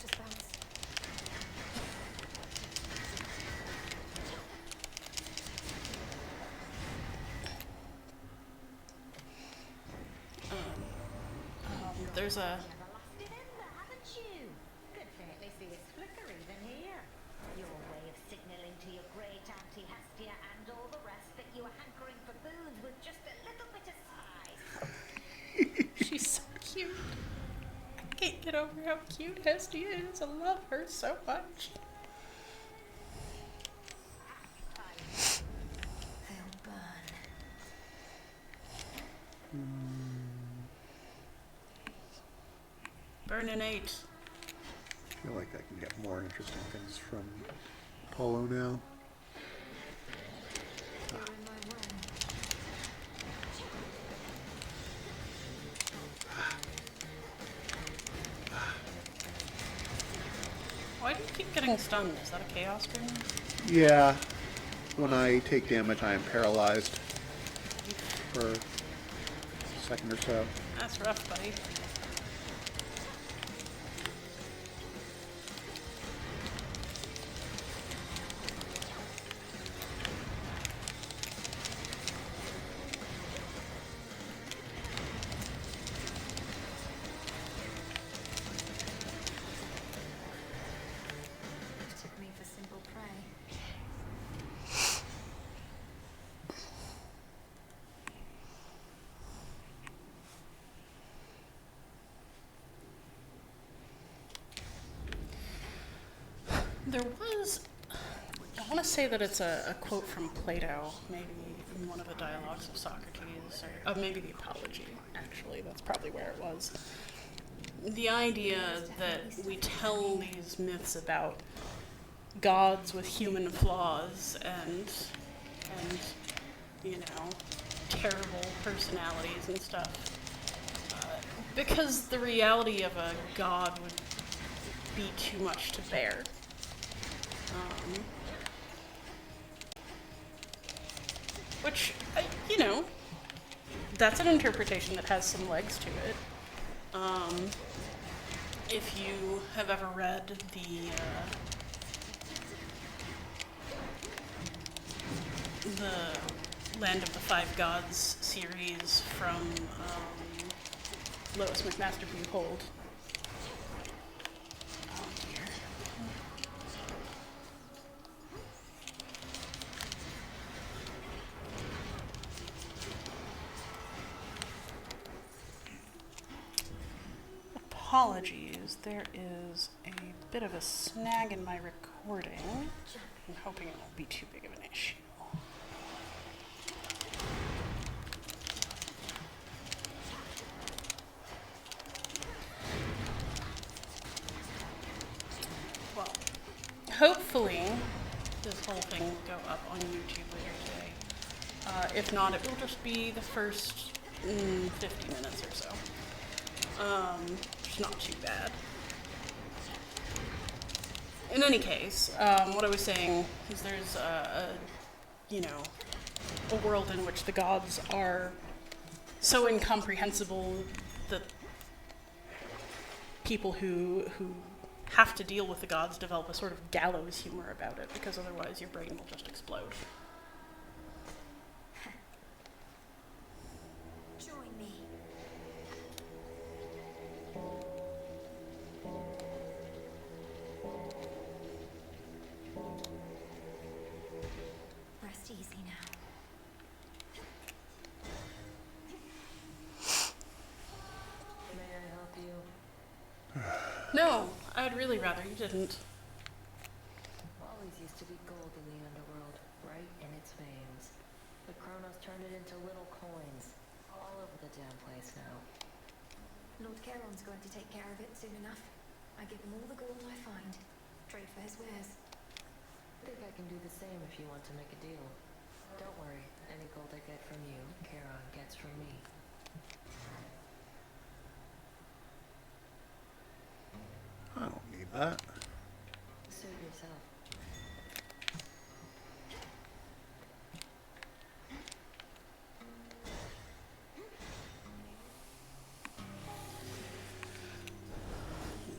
There's a... Your way of signaling to your great auntie Hestia and all the rest that you were hankering for boons with just a little bit of spice. She's so cute. I can't get over how cute Hestia is. I love her so much. They'll burn. Burnin' 8. I feel like I can get more interesting things from Paulo now. You're in my way. Why do you keep getting stunned? Is that a chaos dream? Yeah. When I take damage, I am paralyzed for a second or so. That's rough, buddy. Took me for simple prey. There was, I want to say that it's a quote from Plato, maybe in one of the dialogues of Socrates, or maybe the Apology, actually. That's probably where it was. The idea that we tell these myths about gods with human flaws and terrible personalities and stuff. Because the reality of a god would be too much to bear. Which, that's an interpretation that has some legs to it. If you have ever read the Land of the Five Gods series from Lois McMaster Buchholz. Oh dear. apologies. There is a bit of a snag in my recording. I'm hoping it won't be too big of an issue. Well, hopefully this whole thing will go up on YouTube later today. If not, it will just be the first 50 minutes or so. Which is not too bad. In any case, what I was saying is there's a world in which the gods are so incomprehensible that people who have to deal with the gods develop a sort of gallows humor about it, because otherwise your brain will just explode. Join me. Rest easy now. May I help you? No, I'd really rather you didn't. Always used to be gold in the underworld, right in its veins. But Kronos turned it into little coins, all over the damn place now. Lord Charon's going to take care of it soon enough. I give him all the gold I find. Trade for his wares. Think I can do the same if you want to make a deal. Don't worry, any gold I get from you, Charon gets from me. I don't need that. Suit yourself.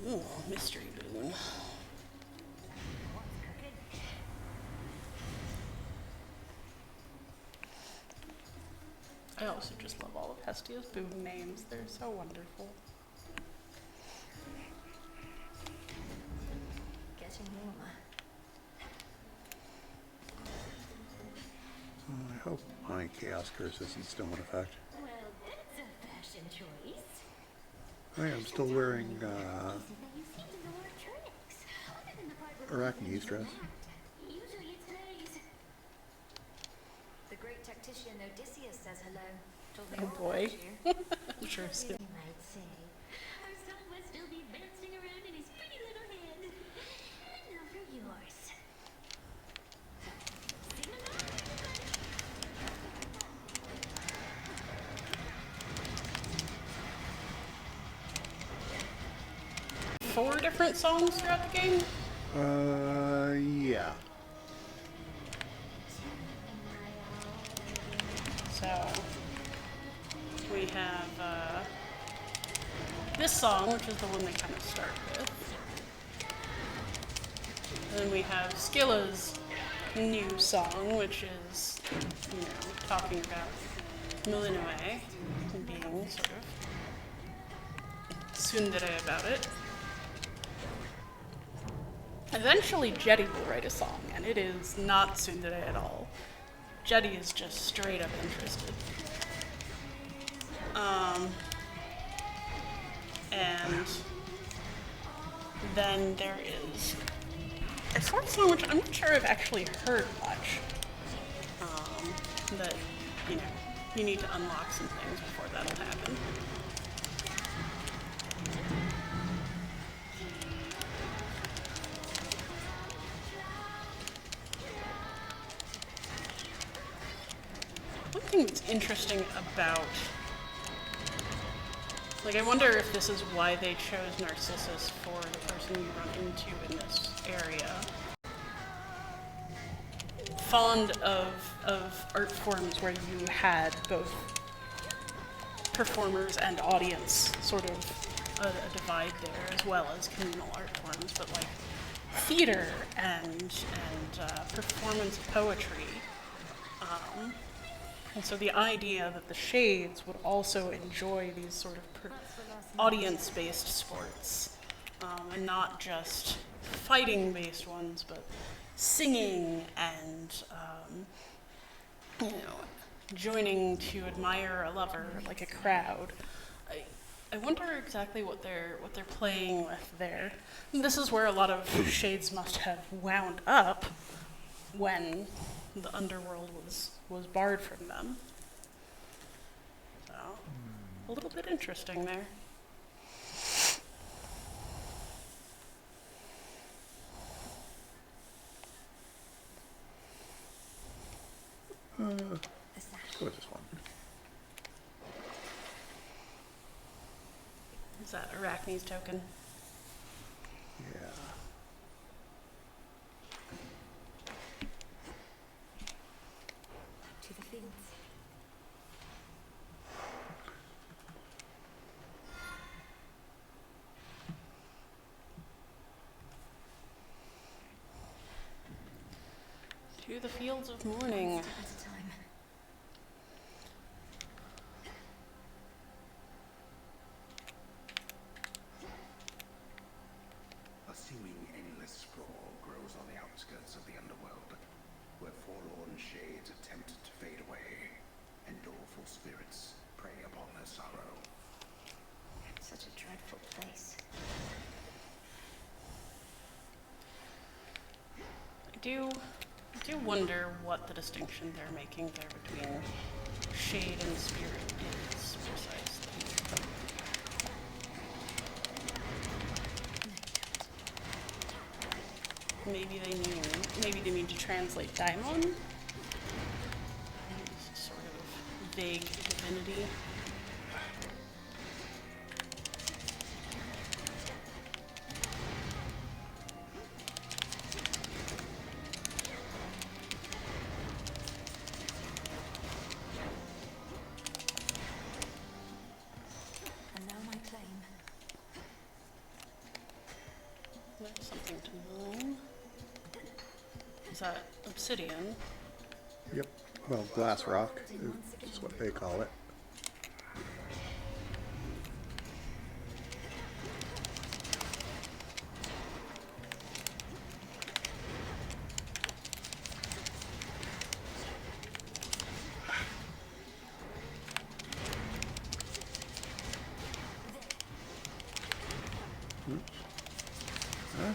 Ooh, mystery boon. I also just love all of Hestia's boon names. They're so wonderful. Getting warmer. I hope my chaos curse isn't still in effect. Well, that's a fashion choice. Oh yeah, I'm still wearing Arachne's dress. Usually it's nice. The great tactician Odysseus says hello. Told me Oh all boy. about you. I'm sure it's still. You might say. Our son must still be bouncing around in his pretty little head. And now for yours. Sing along. 4 different songs throughout the game? Yeah. So, we have this song, which is the one they kind of start with. And then we have Scylla's new song, which is, talking about Melinoe and being sort of tsundere about it. Eventually, Jetty will write a song, and it is not tsundere at all. Jetty is just straight up interested. And then there is a fourth song, which I'm not sure I've actually heard much. That, you need to unlock some things before that'll happen. One thing that's interesting about, I wonder if this is why they chose Narcissus for the person you run into in this area. Fond of art forms where you had both performers and audience, sort of a divide there, as well as communal art forms, but theater and performance poetry. And so the idea that the Shades would also enjoy these sort of audience-based sports, and not just fighting-based ones, but singing and, joining to admire a lover like a crowd. I wonder exactly what they're playing with there. This is where a lot of shades must have wound up when the underworld was barred from them. So, a little bit interesting there. Let's go with this one. Is that Arachne's token? Yeah. To the fields. To the fields of morning. At a time. A seeming endless sprawl grows on the outskirts of the underworld, where forlorn shades attempt to fade away, and doleful spirits prey upon their sorrow. Such a dreadful place. I do wonder what the distinction they're making there between shade and spirit is precisely. Maybe they mean to translate daimon. Sort of vague divinity. And now my claim. That's something to know. Is that obsidian? Yep. Well, glass rock is what they call it. Huh?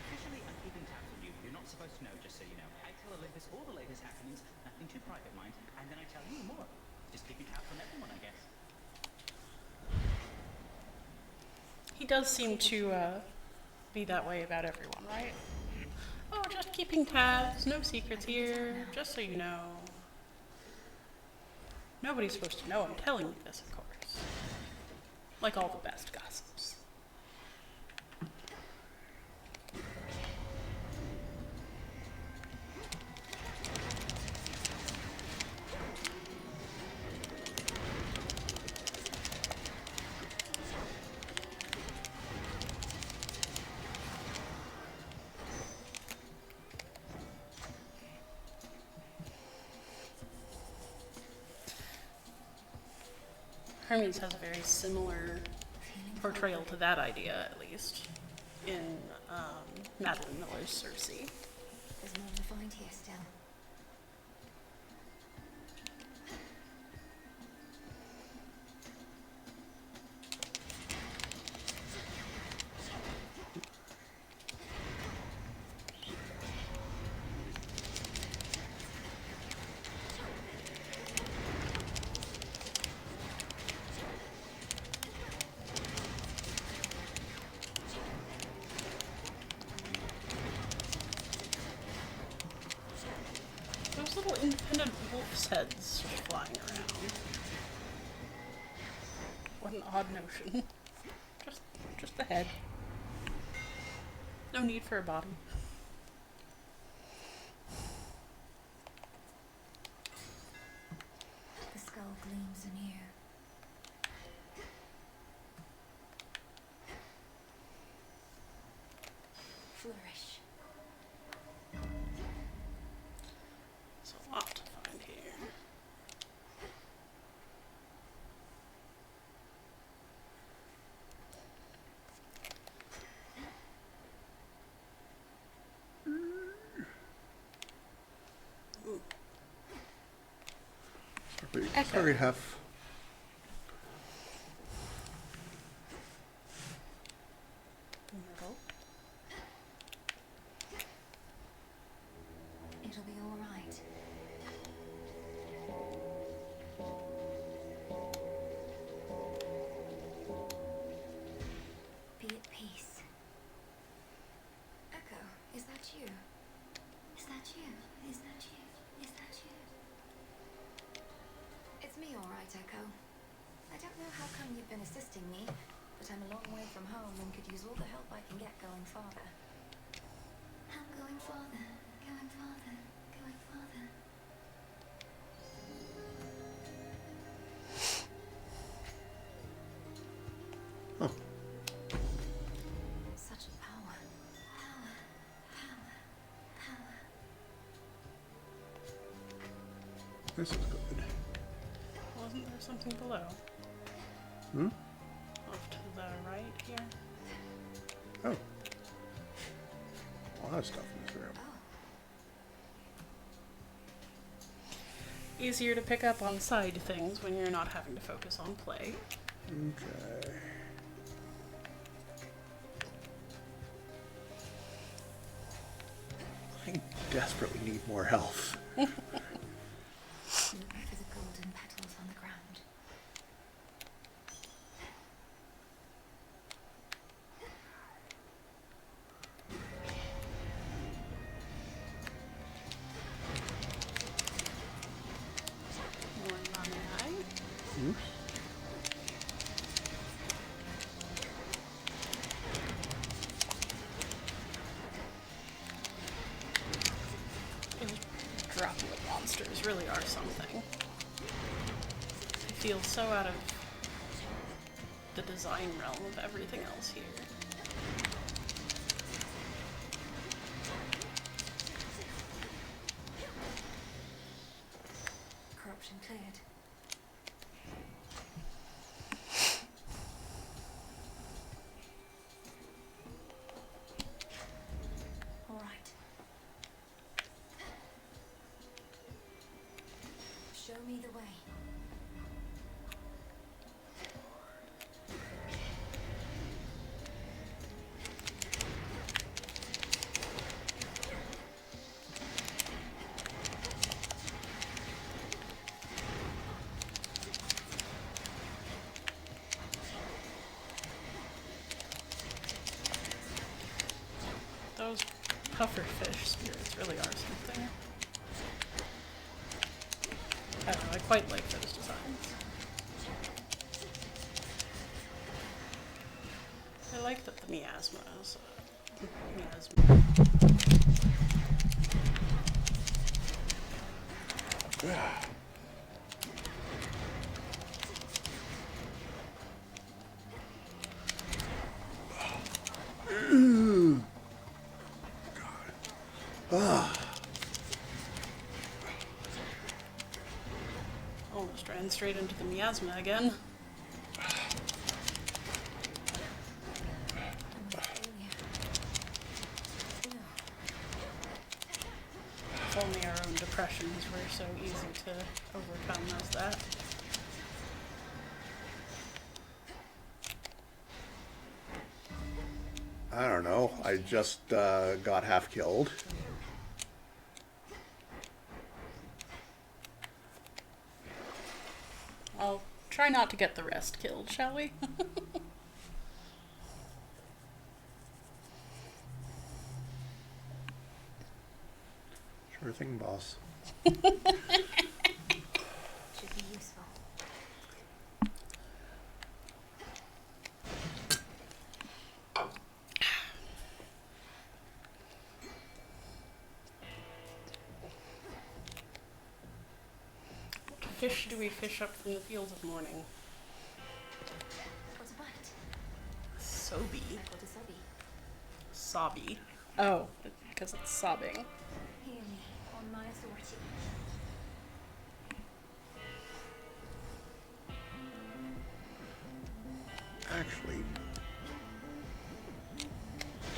Officially, I'm keeping tabs on you. You're not supposed to know, just so you know. I tell Olympus all the latest happenings, nothing too private, mind, and then I tell you more. Just keeping tabs on everyone, I guess. He does seem to be that way about everyone, right? Oh, just keeping tabs, no secrets here, just so you know. Nobody's supposed to know I'm telling you this, of course. Like all the best gossips. Hermes has a very similar portrayal to that idea, at least, in Madeline Miller's Circe. There's more to find here still. Those little independent wolf's heads flying around. What an odd notion. Just the head. No need for a body. The skull gleams anew. Flourish. There's a lot to find here. Wait, Echo. sorry, Hef. Myrtle. It'll be all right. Be at peace. Echo, is that you? Is that you? Is that you? Is that you? It's me, all right, Echo. I don't know how come you've been assisting me, but I'm a long way from home and could use all the help I can get going farther. I'm going farther, going farther, going farther. Oh, Such a power. Power, power, power. this is good. Wasn't there something below? Hmm? Off to the right here? Oh. A lot of stuff in this room. Easier to pick up on side things when you're not having to focus on play. Okay. I desperately need more health. Look for the golden petals on the ground. More Lamii. Oops. Those droplet monsters really are something. They feel so out of the design realm of everything else here. Corruption cleared. All right. Show me the way. Those pufferfish spirits really are something. I don't know, I quite like those designs. I like that the miasma is miasma. Almost ran straight into the miasma again. If only our own depressions were so easy to overcome as that. I don't know. I just got half killed. I'll try not to get the rest killed, shall we? Sure thing, boss. Should be useful. What fish do we fish up from the fields of morning? What's a bite? Sobe. What is Abby? Sobby. Oh, because it's sobbing. Hear me on my authority. Actually,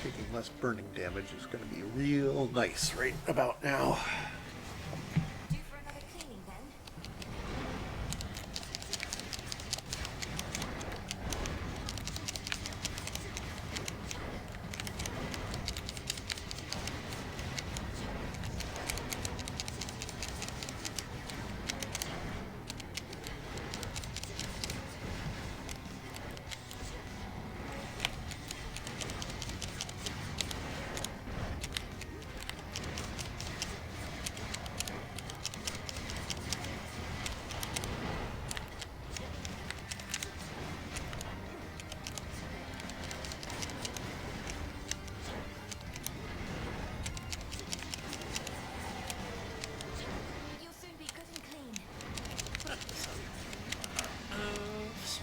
taking less burning damage is going to be real nice right about now. Due for another cleaning then?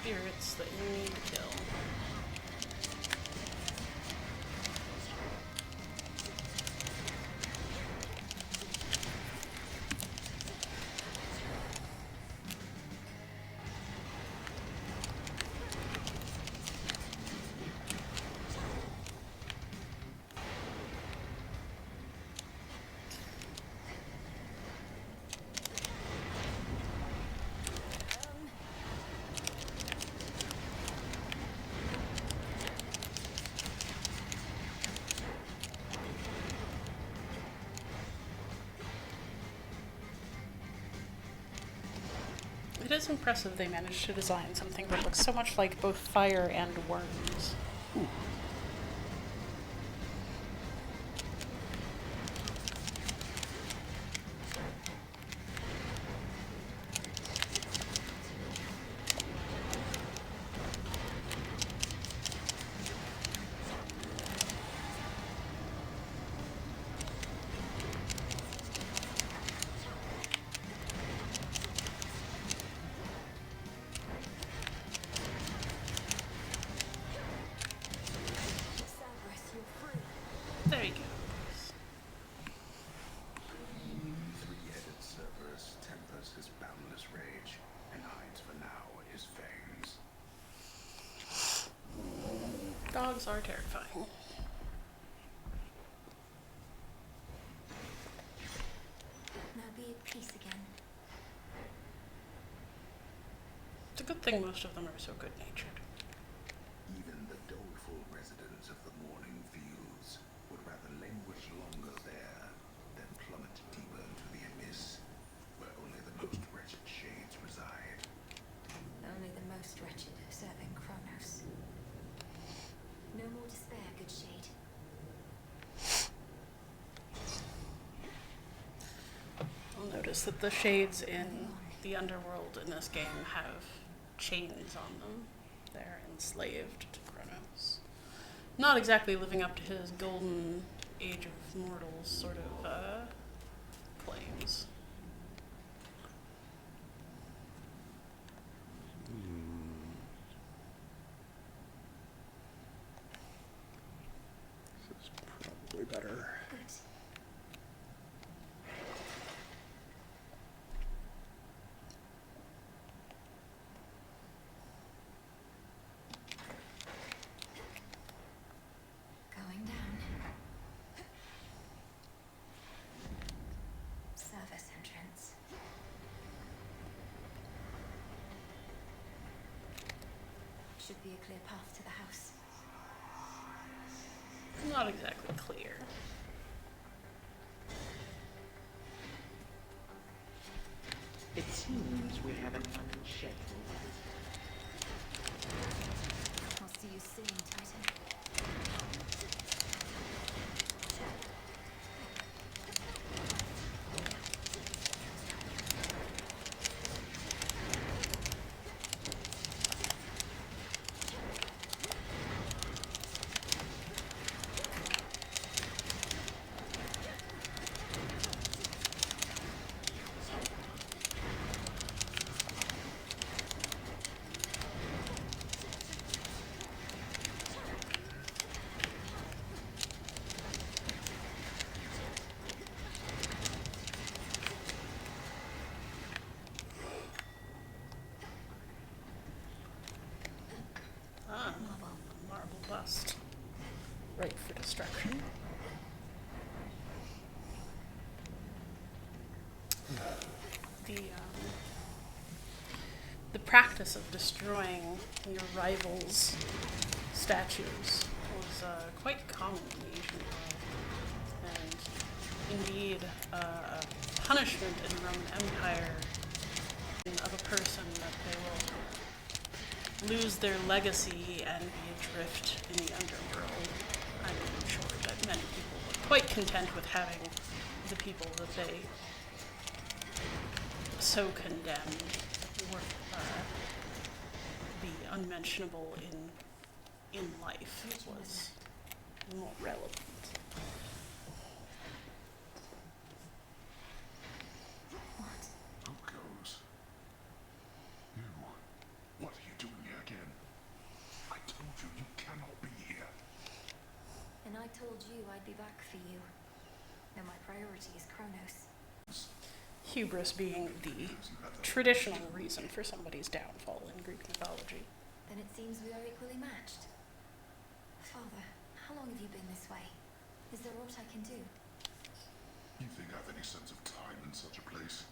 spirits that you need to kill. It is impressive they managed to design something that looks so much like both fire and worms. There he goes. Three-headed Cerberus tempers his boundless rage and hides for now his fangs. Dogs are terrifying. Now be at peace again. It's a good thing most of them are so good-natured. Even the doleful residents of the Morning Fields would rather languish longer there than plummet deeper into the abyss, where only the most wretched shades reside. Only the most wretched serving Kronos. No more despair, good shade. You'll notice that the shades in the underworld in this game have chains on them. They're enslaved to Kronos. Not exactly living up to his golden age of mortals sort of claims. This is probably better. Good. Going down. Service entrance. Should be a clear path to the house. Not exactly clear. It seems we have an unscheduled. I'll see you soon, Titan. Ah, marble bust. Right for destruction. The practice of destroying your rivals' statues was quite common in the ancient world, and indeed a punishment in the Roman Empire of a person that they will lose their legacy and be adrift in the underworld. I'm sure that many people were quite content with having the people that they so condemned were the unmentionable in life was more relevant. Who goes? You. What are you doing here, told you I'd be back for you. Now my priority is Kronos. Hubris being the traditional reason for somebody's downfall in Greek mythology. Then it seems we are equally matched. Father, how long have you been this way? Is there aught I can do? You think I have any sense of time in such a place?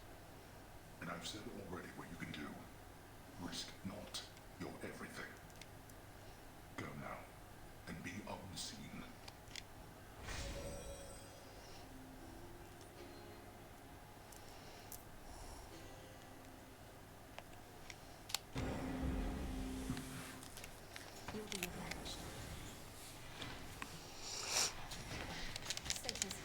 And I've said already what you can do. Risk not your everything. Go now, and be unseen. You'll be avenged. Satyrs.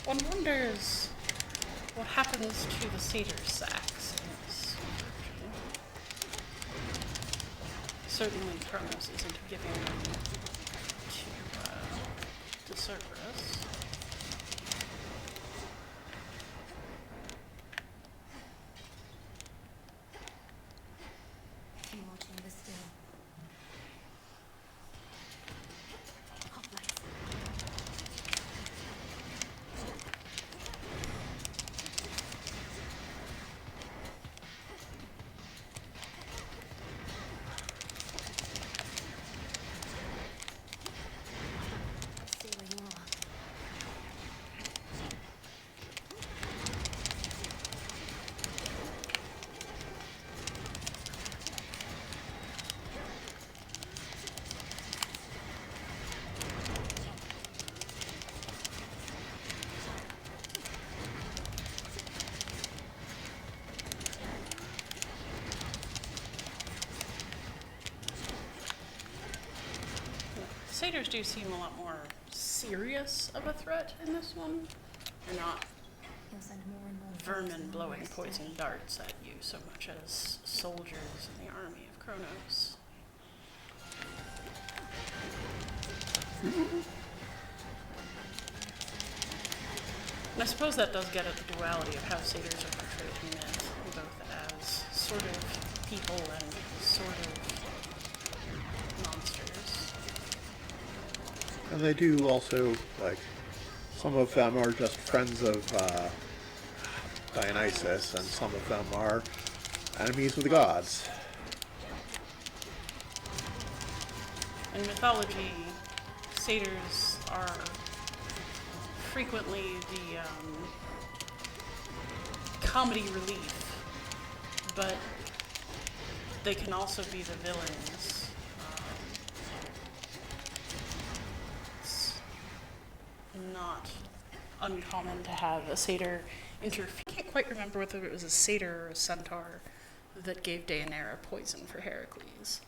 One wonders what happens to the satyr sacks in this version. Certainly Kronos isn't giving them to Cerberus. Few more chambers still. Hoplites. Stay where you are. Satyrs do seem a lot more serious of a threat in this one. They're not He'll send more and more vermin foes blowing along the poison way. darts at you so much as soldiers in the army of Kronos. And I suppose that does get at the duality of how satyrs are portrayed in myth, both as sort of people and sort of monsters. And they do also, like, some of them are just friends of Dionysus, and some of them are enemies of the gods. In mythology, satyrs are frequently the comedy relief, but they can also be the villains. It's not uncommon to have a satyr interfere. I can't quite remember whether it was a satyr or a centaur that gave Deianira poison for Heracles.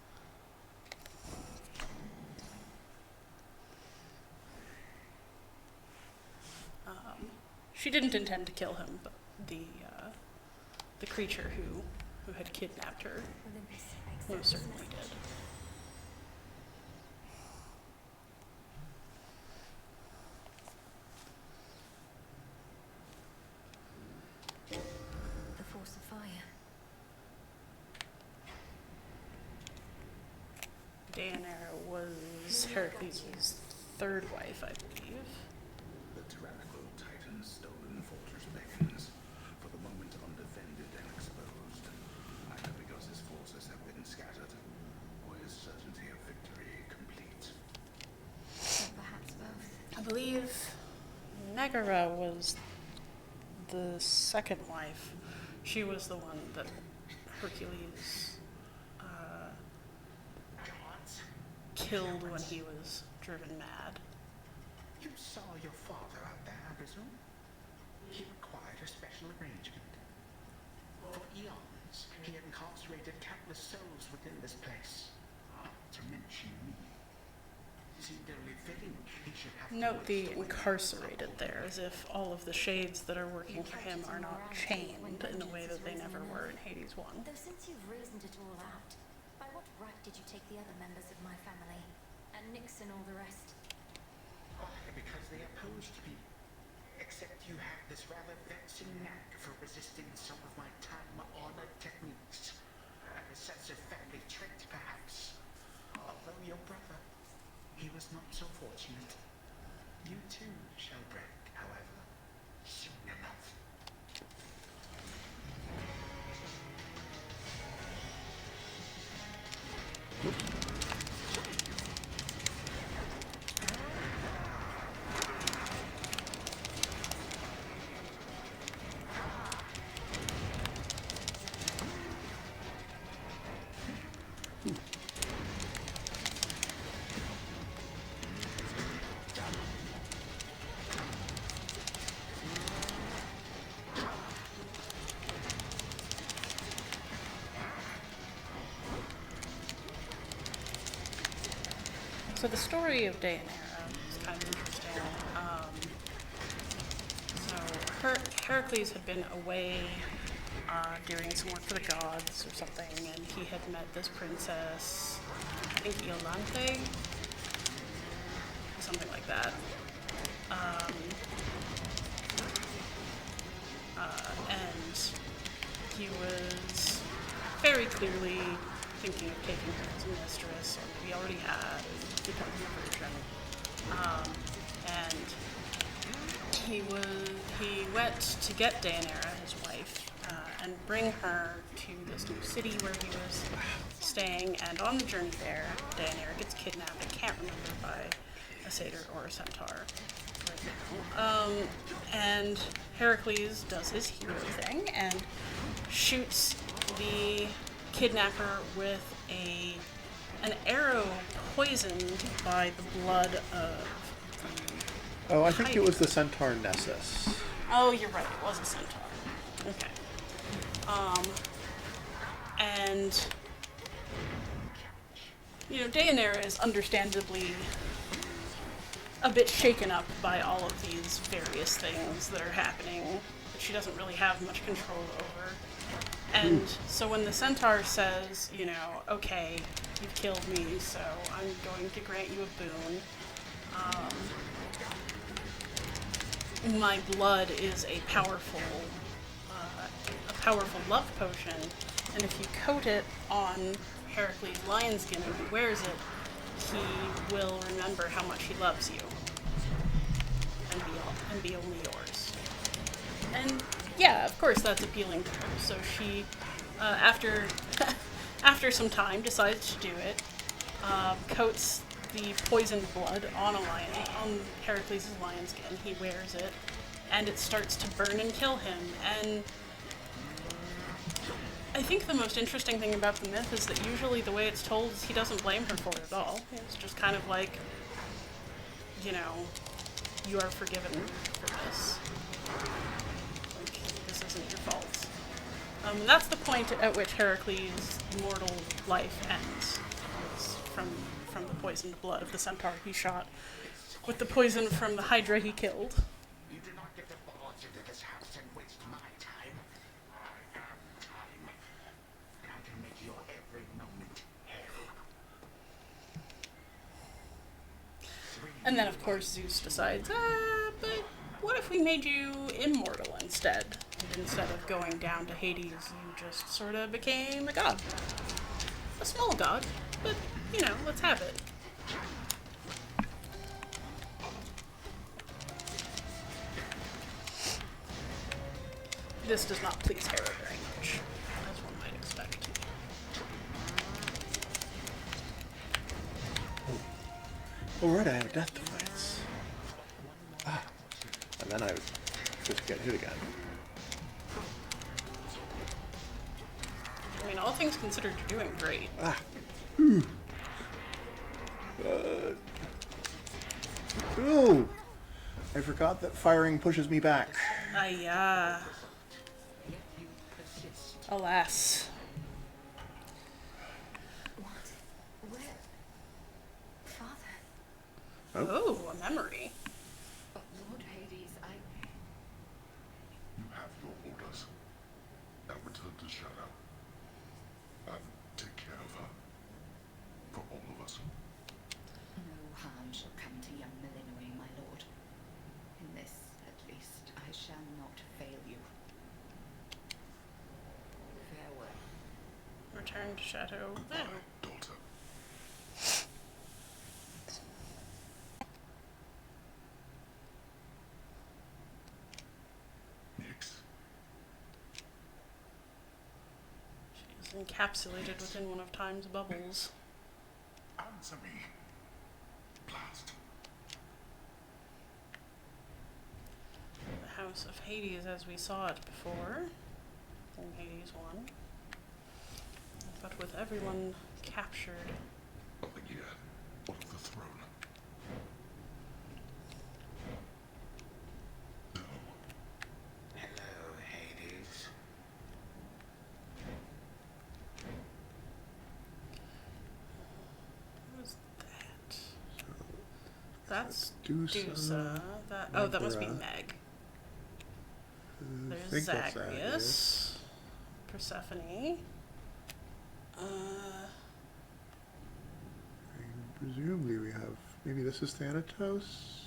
She didn't intend to kill him, but the creature who had kidnapped her Olympus most accepts his certainly message. did. The force of fire. Deianira was Heracles' third wife, I believe. The tyrannical Titan's stolen fortress beckons, for the moment undefended and exposed, either because his forces have been scattered, or his certainty of victory complete. Or perhaps both. I believe Megara was the second wife. She was the one that Hercules killed when he was driven mad. You saw your father out there, I presume? He required a special arrangement. For eons, he incarcerated countless souls within this place. To mention me. Seemed only fitting he should have to Note the waste away incarcerated there, as if all of the shades that are working for him are not chained in the way that they never were in Hades 1. Though since you've reasoned it all out, by what right did you take the other members of my family? And Nyx and all the rest? Because they opposed me. Except you have this rather vexing knack for resisting some of my time-honored techniques. sense of family trait, perhaps. Although your brother, he was not so fortunate. You too shall break, however, soon enough. So the story of Deianira is kind of interesting. Heracles had been away doing some work for the gods or something, and he had met this princess, I think Iolanthe, something like that. And he was very clearly thinking of taking her as a mistress, or maybe already had, and becoming a virgin. And he went to get Deianira, his wife, and bring her to this new city where he was staying. And on the journey there, Deianira gets kidnapped. I can't remember by a satyr or a centaur right now. And Heracles does his hero thing and shoots the kidnapper with an arrow poisoned by the blood of Oh, I think it was the centaur Nessus. Oh, you're right. It was a centaur. Okay. And Deianira is understandably a bit shaken up by all of these various things that are happening that she doesn't really have much control over. And so when the centaur says, okay, you've killed me, so I'm going to grant you a boon. My blood is a powerful love potion, and if you coat it on Heracles' lion skin and he wears it, he will remember how much he loves you and be only yours. And yeah, of course that's appealing to her. So she, after some time, decides to do it. Coats the poisoned blood on Heracles' lion skin. He wears it, and it starts to burn and kill him. And I think the most interesting thing about the myth is that usually the way it's told is he doesn't blame her for it at all. It's just kind of like, you are forgiven for this. Like, this isn't your fault. And that's the point at which Heracles' mortal life ends. It's from the poisoned blood of the centaur he shot, with the poison from the hydra he killed. You do not get to barge into this house and waste my time. I have time. I can make your every moment hell. And then, of course, Zeus decides, but what if we made you immortal instead? And instead of going down to Hades, you just sort of became a god. A small god, but, let's have it. This does not please Hera very much, as one might expect. Oh, right, I have death defense. And then I would just get hit again. I mean, all things considered, you're doing great. Ooh! I forgot that firing pushes me back. Alas. What? Where? Father? Oh, a memory. Lord Hades, You have your orders. Now return to Shadow. And take care of her. For all of us. no harm shall come to young Melinoe, my lord. In this, at least, I shall not fail you. Farewell. Return and Shadow there. Daughter. Nix. She's encapsulated within one of Time's bubbles. Answer me. Blast. The House of Hades as we saw it before in Hades 1. But with everyone captured. Of the year. What of the throne? No. Hello, Hades. Who's that? That's Dusa, Dusa. That must be Nebra. Meg. I There's think that's Zagreus. Persephone. And presumably we have, maybe this is Thanatos?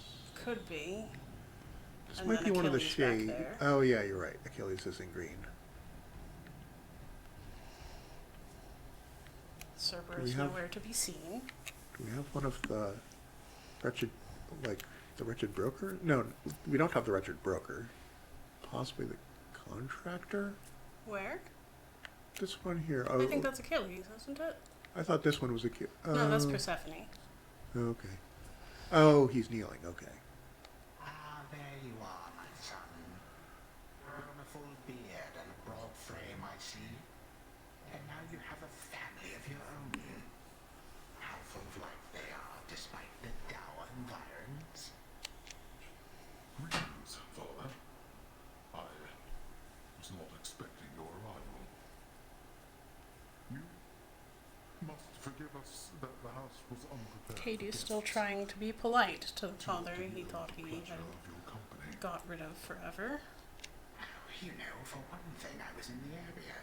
Could be. This And might then be one of the Achilles back shade. there. Oh yeah, you're right. Achilles is in green. Cerber Do we is have- nowhere to be seen. Do we have one of the wretched, like, the wretched broker? No, we don't have the wretched broker. Possibly the contractor? Where? This one here. Oh, I think that's Achilles, isn't it? I thought this one was a No, that's Persephone. Okay. Oh, he's kneeling. Okay. Ah, there you are, my son. Grown a full beard and a broad frame, I see. And now you have a family of your own. How full of life they are, despite the dour environs. Greetings, Father. I was not expecting your arrival. You must forgive us that the house was unprepared. Katie's for still guests. trying to be polite to the father he thought he Pleasure had of your company. got rid of forever. You know, for one thing, I was in the area.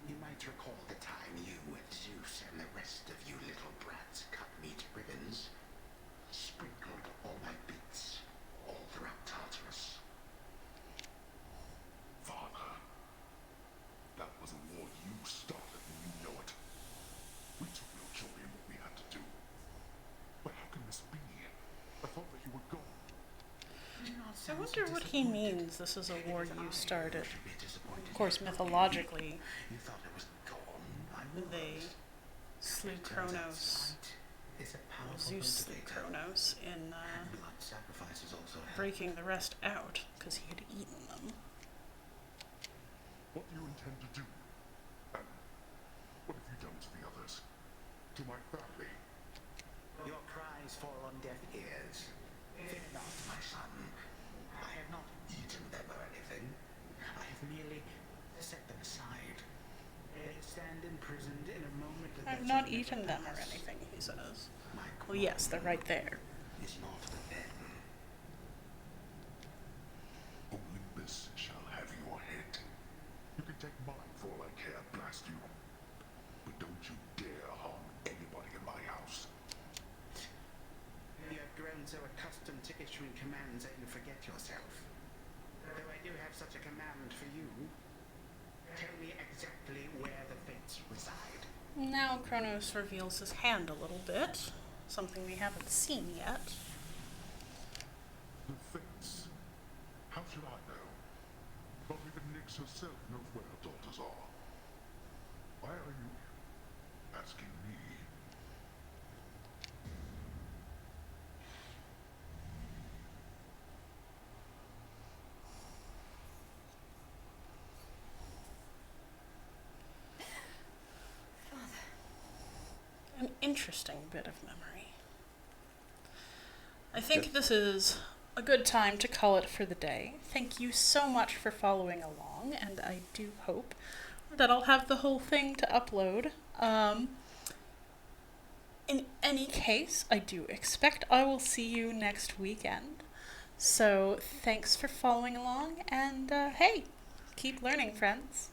You might recall the time you and Zeus and the rest of you little brats cut me to ribbons. Sprinkled all my bits all throughout Tartarus. Father, that was a war you started and you know it. We took no joy in what we had to do. But how can this be? I thought that you were gone. I wonder what he means, this is a war you started. Of course, mythologically, You thought I was gone. I they was. slew Turns out Kronos, sight is a powerful Zeus slew motivator. Kronos in And blood sacrifices also help. breaking the rest out, because he had eaten them. What do you intend to do? And what have you done to the others? To my family? Your cries fall on deaf ears. Fear not, my son. I have not eaten them or anything. I have merely set them aside. They stand imprisoned in a moment that I've they not should eaten never them or pass. anything, he says. My Well, yes, they're right there. is not with them. Olympus shall have your head. You can take mine for all I care, blast you. But don't you dare harm anybody in my house. You have grown so accustomed to issuing commands that you forget yourself. Though I do have such a command for you. Tell me exactly where the fates reside. Now Kronos reveals his hand a little bit, something we haven't seen yet. The fates. How should I know? Not even Nyx herself knows where her daughters are. Why are you asking me? An interesting bit of memory. I think this is a good time to call it for the day. Thank you so much for following along, and I do hope that I'll have the whole thing to upload. In any case, I do expect I will see you next weekend. So thanks for following along, and hey, keep learning, friends.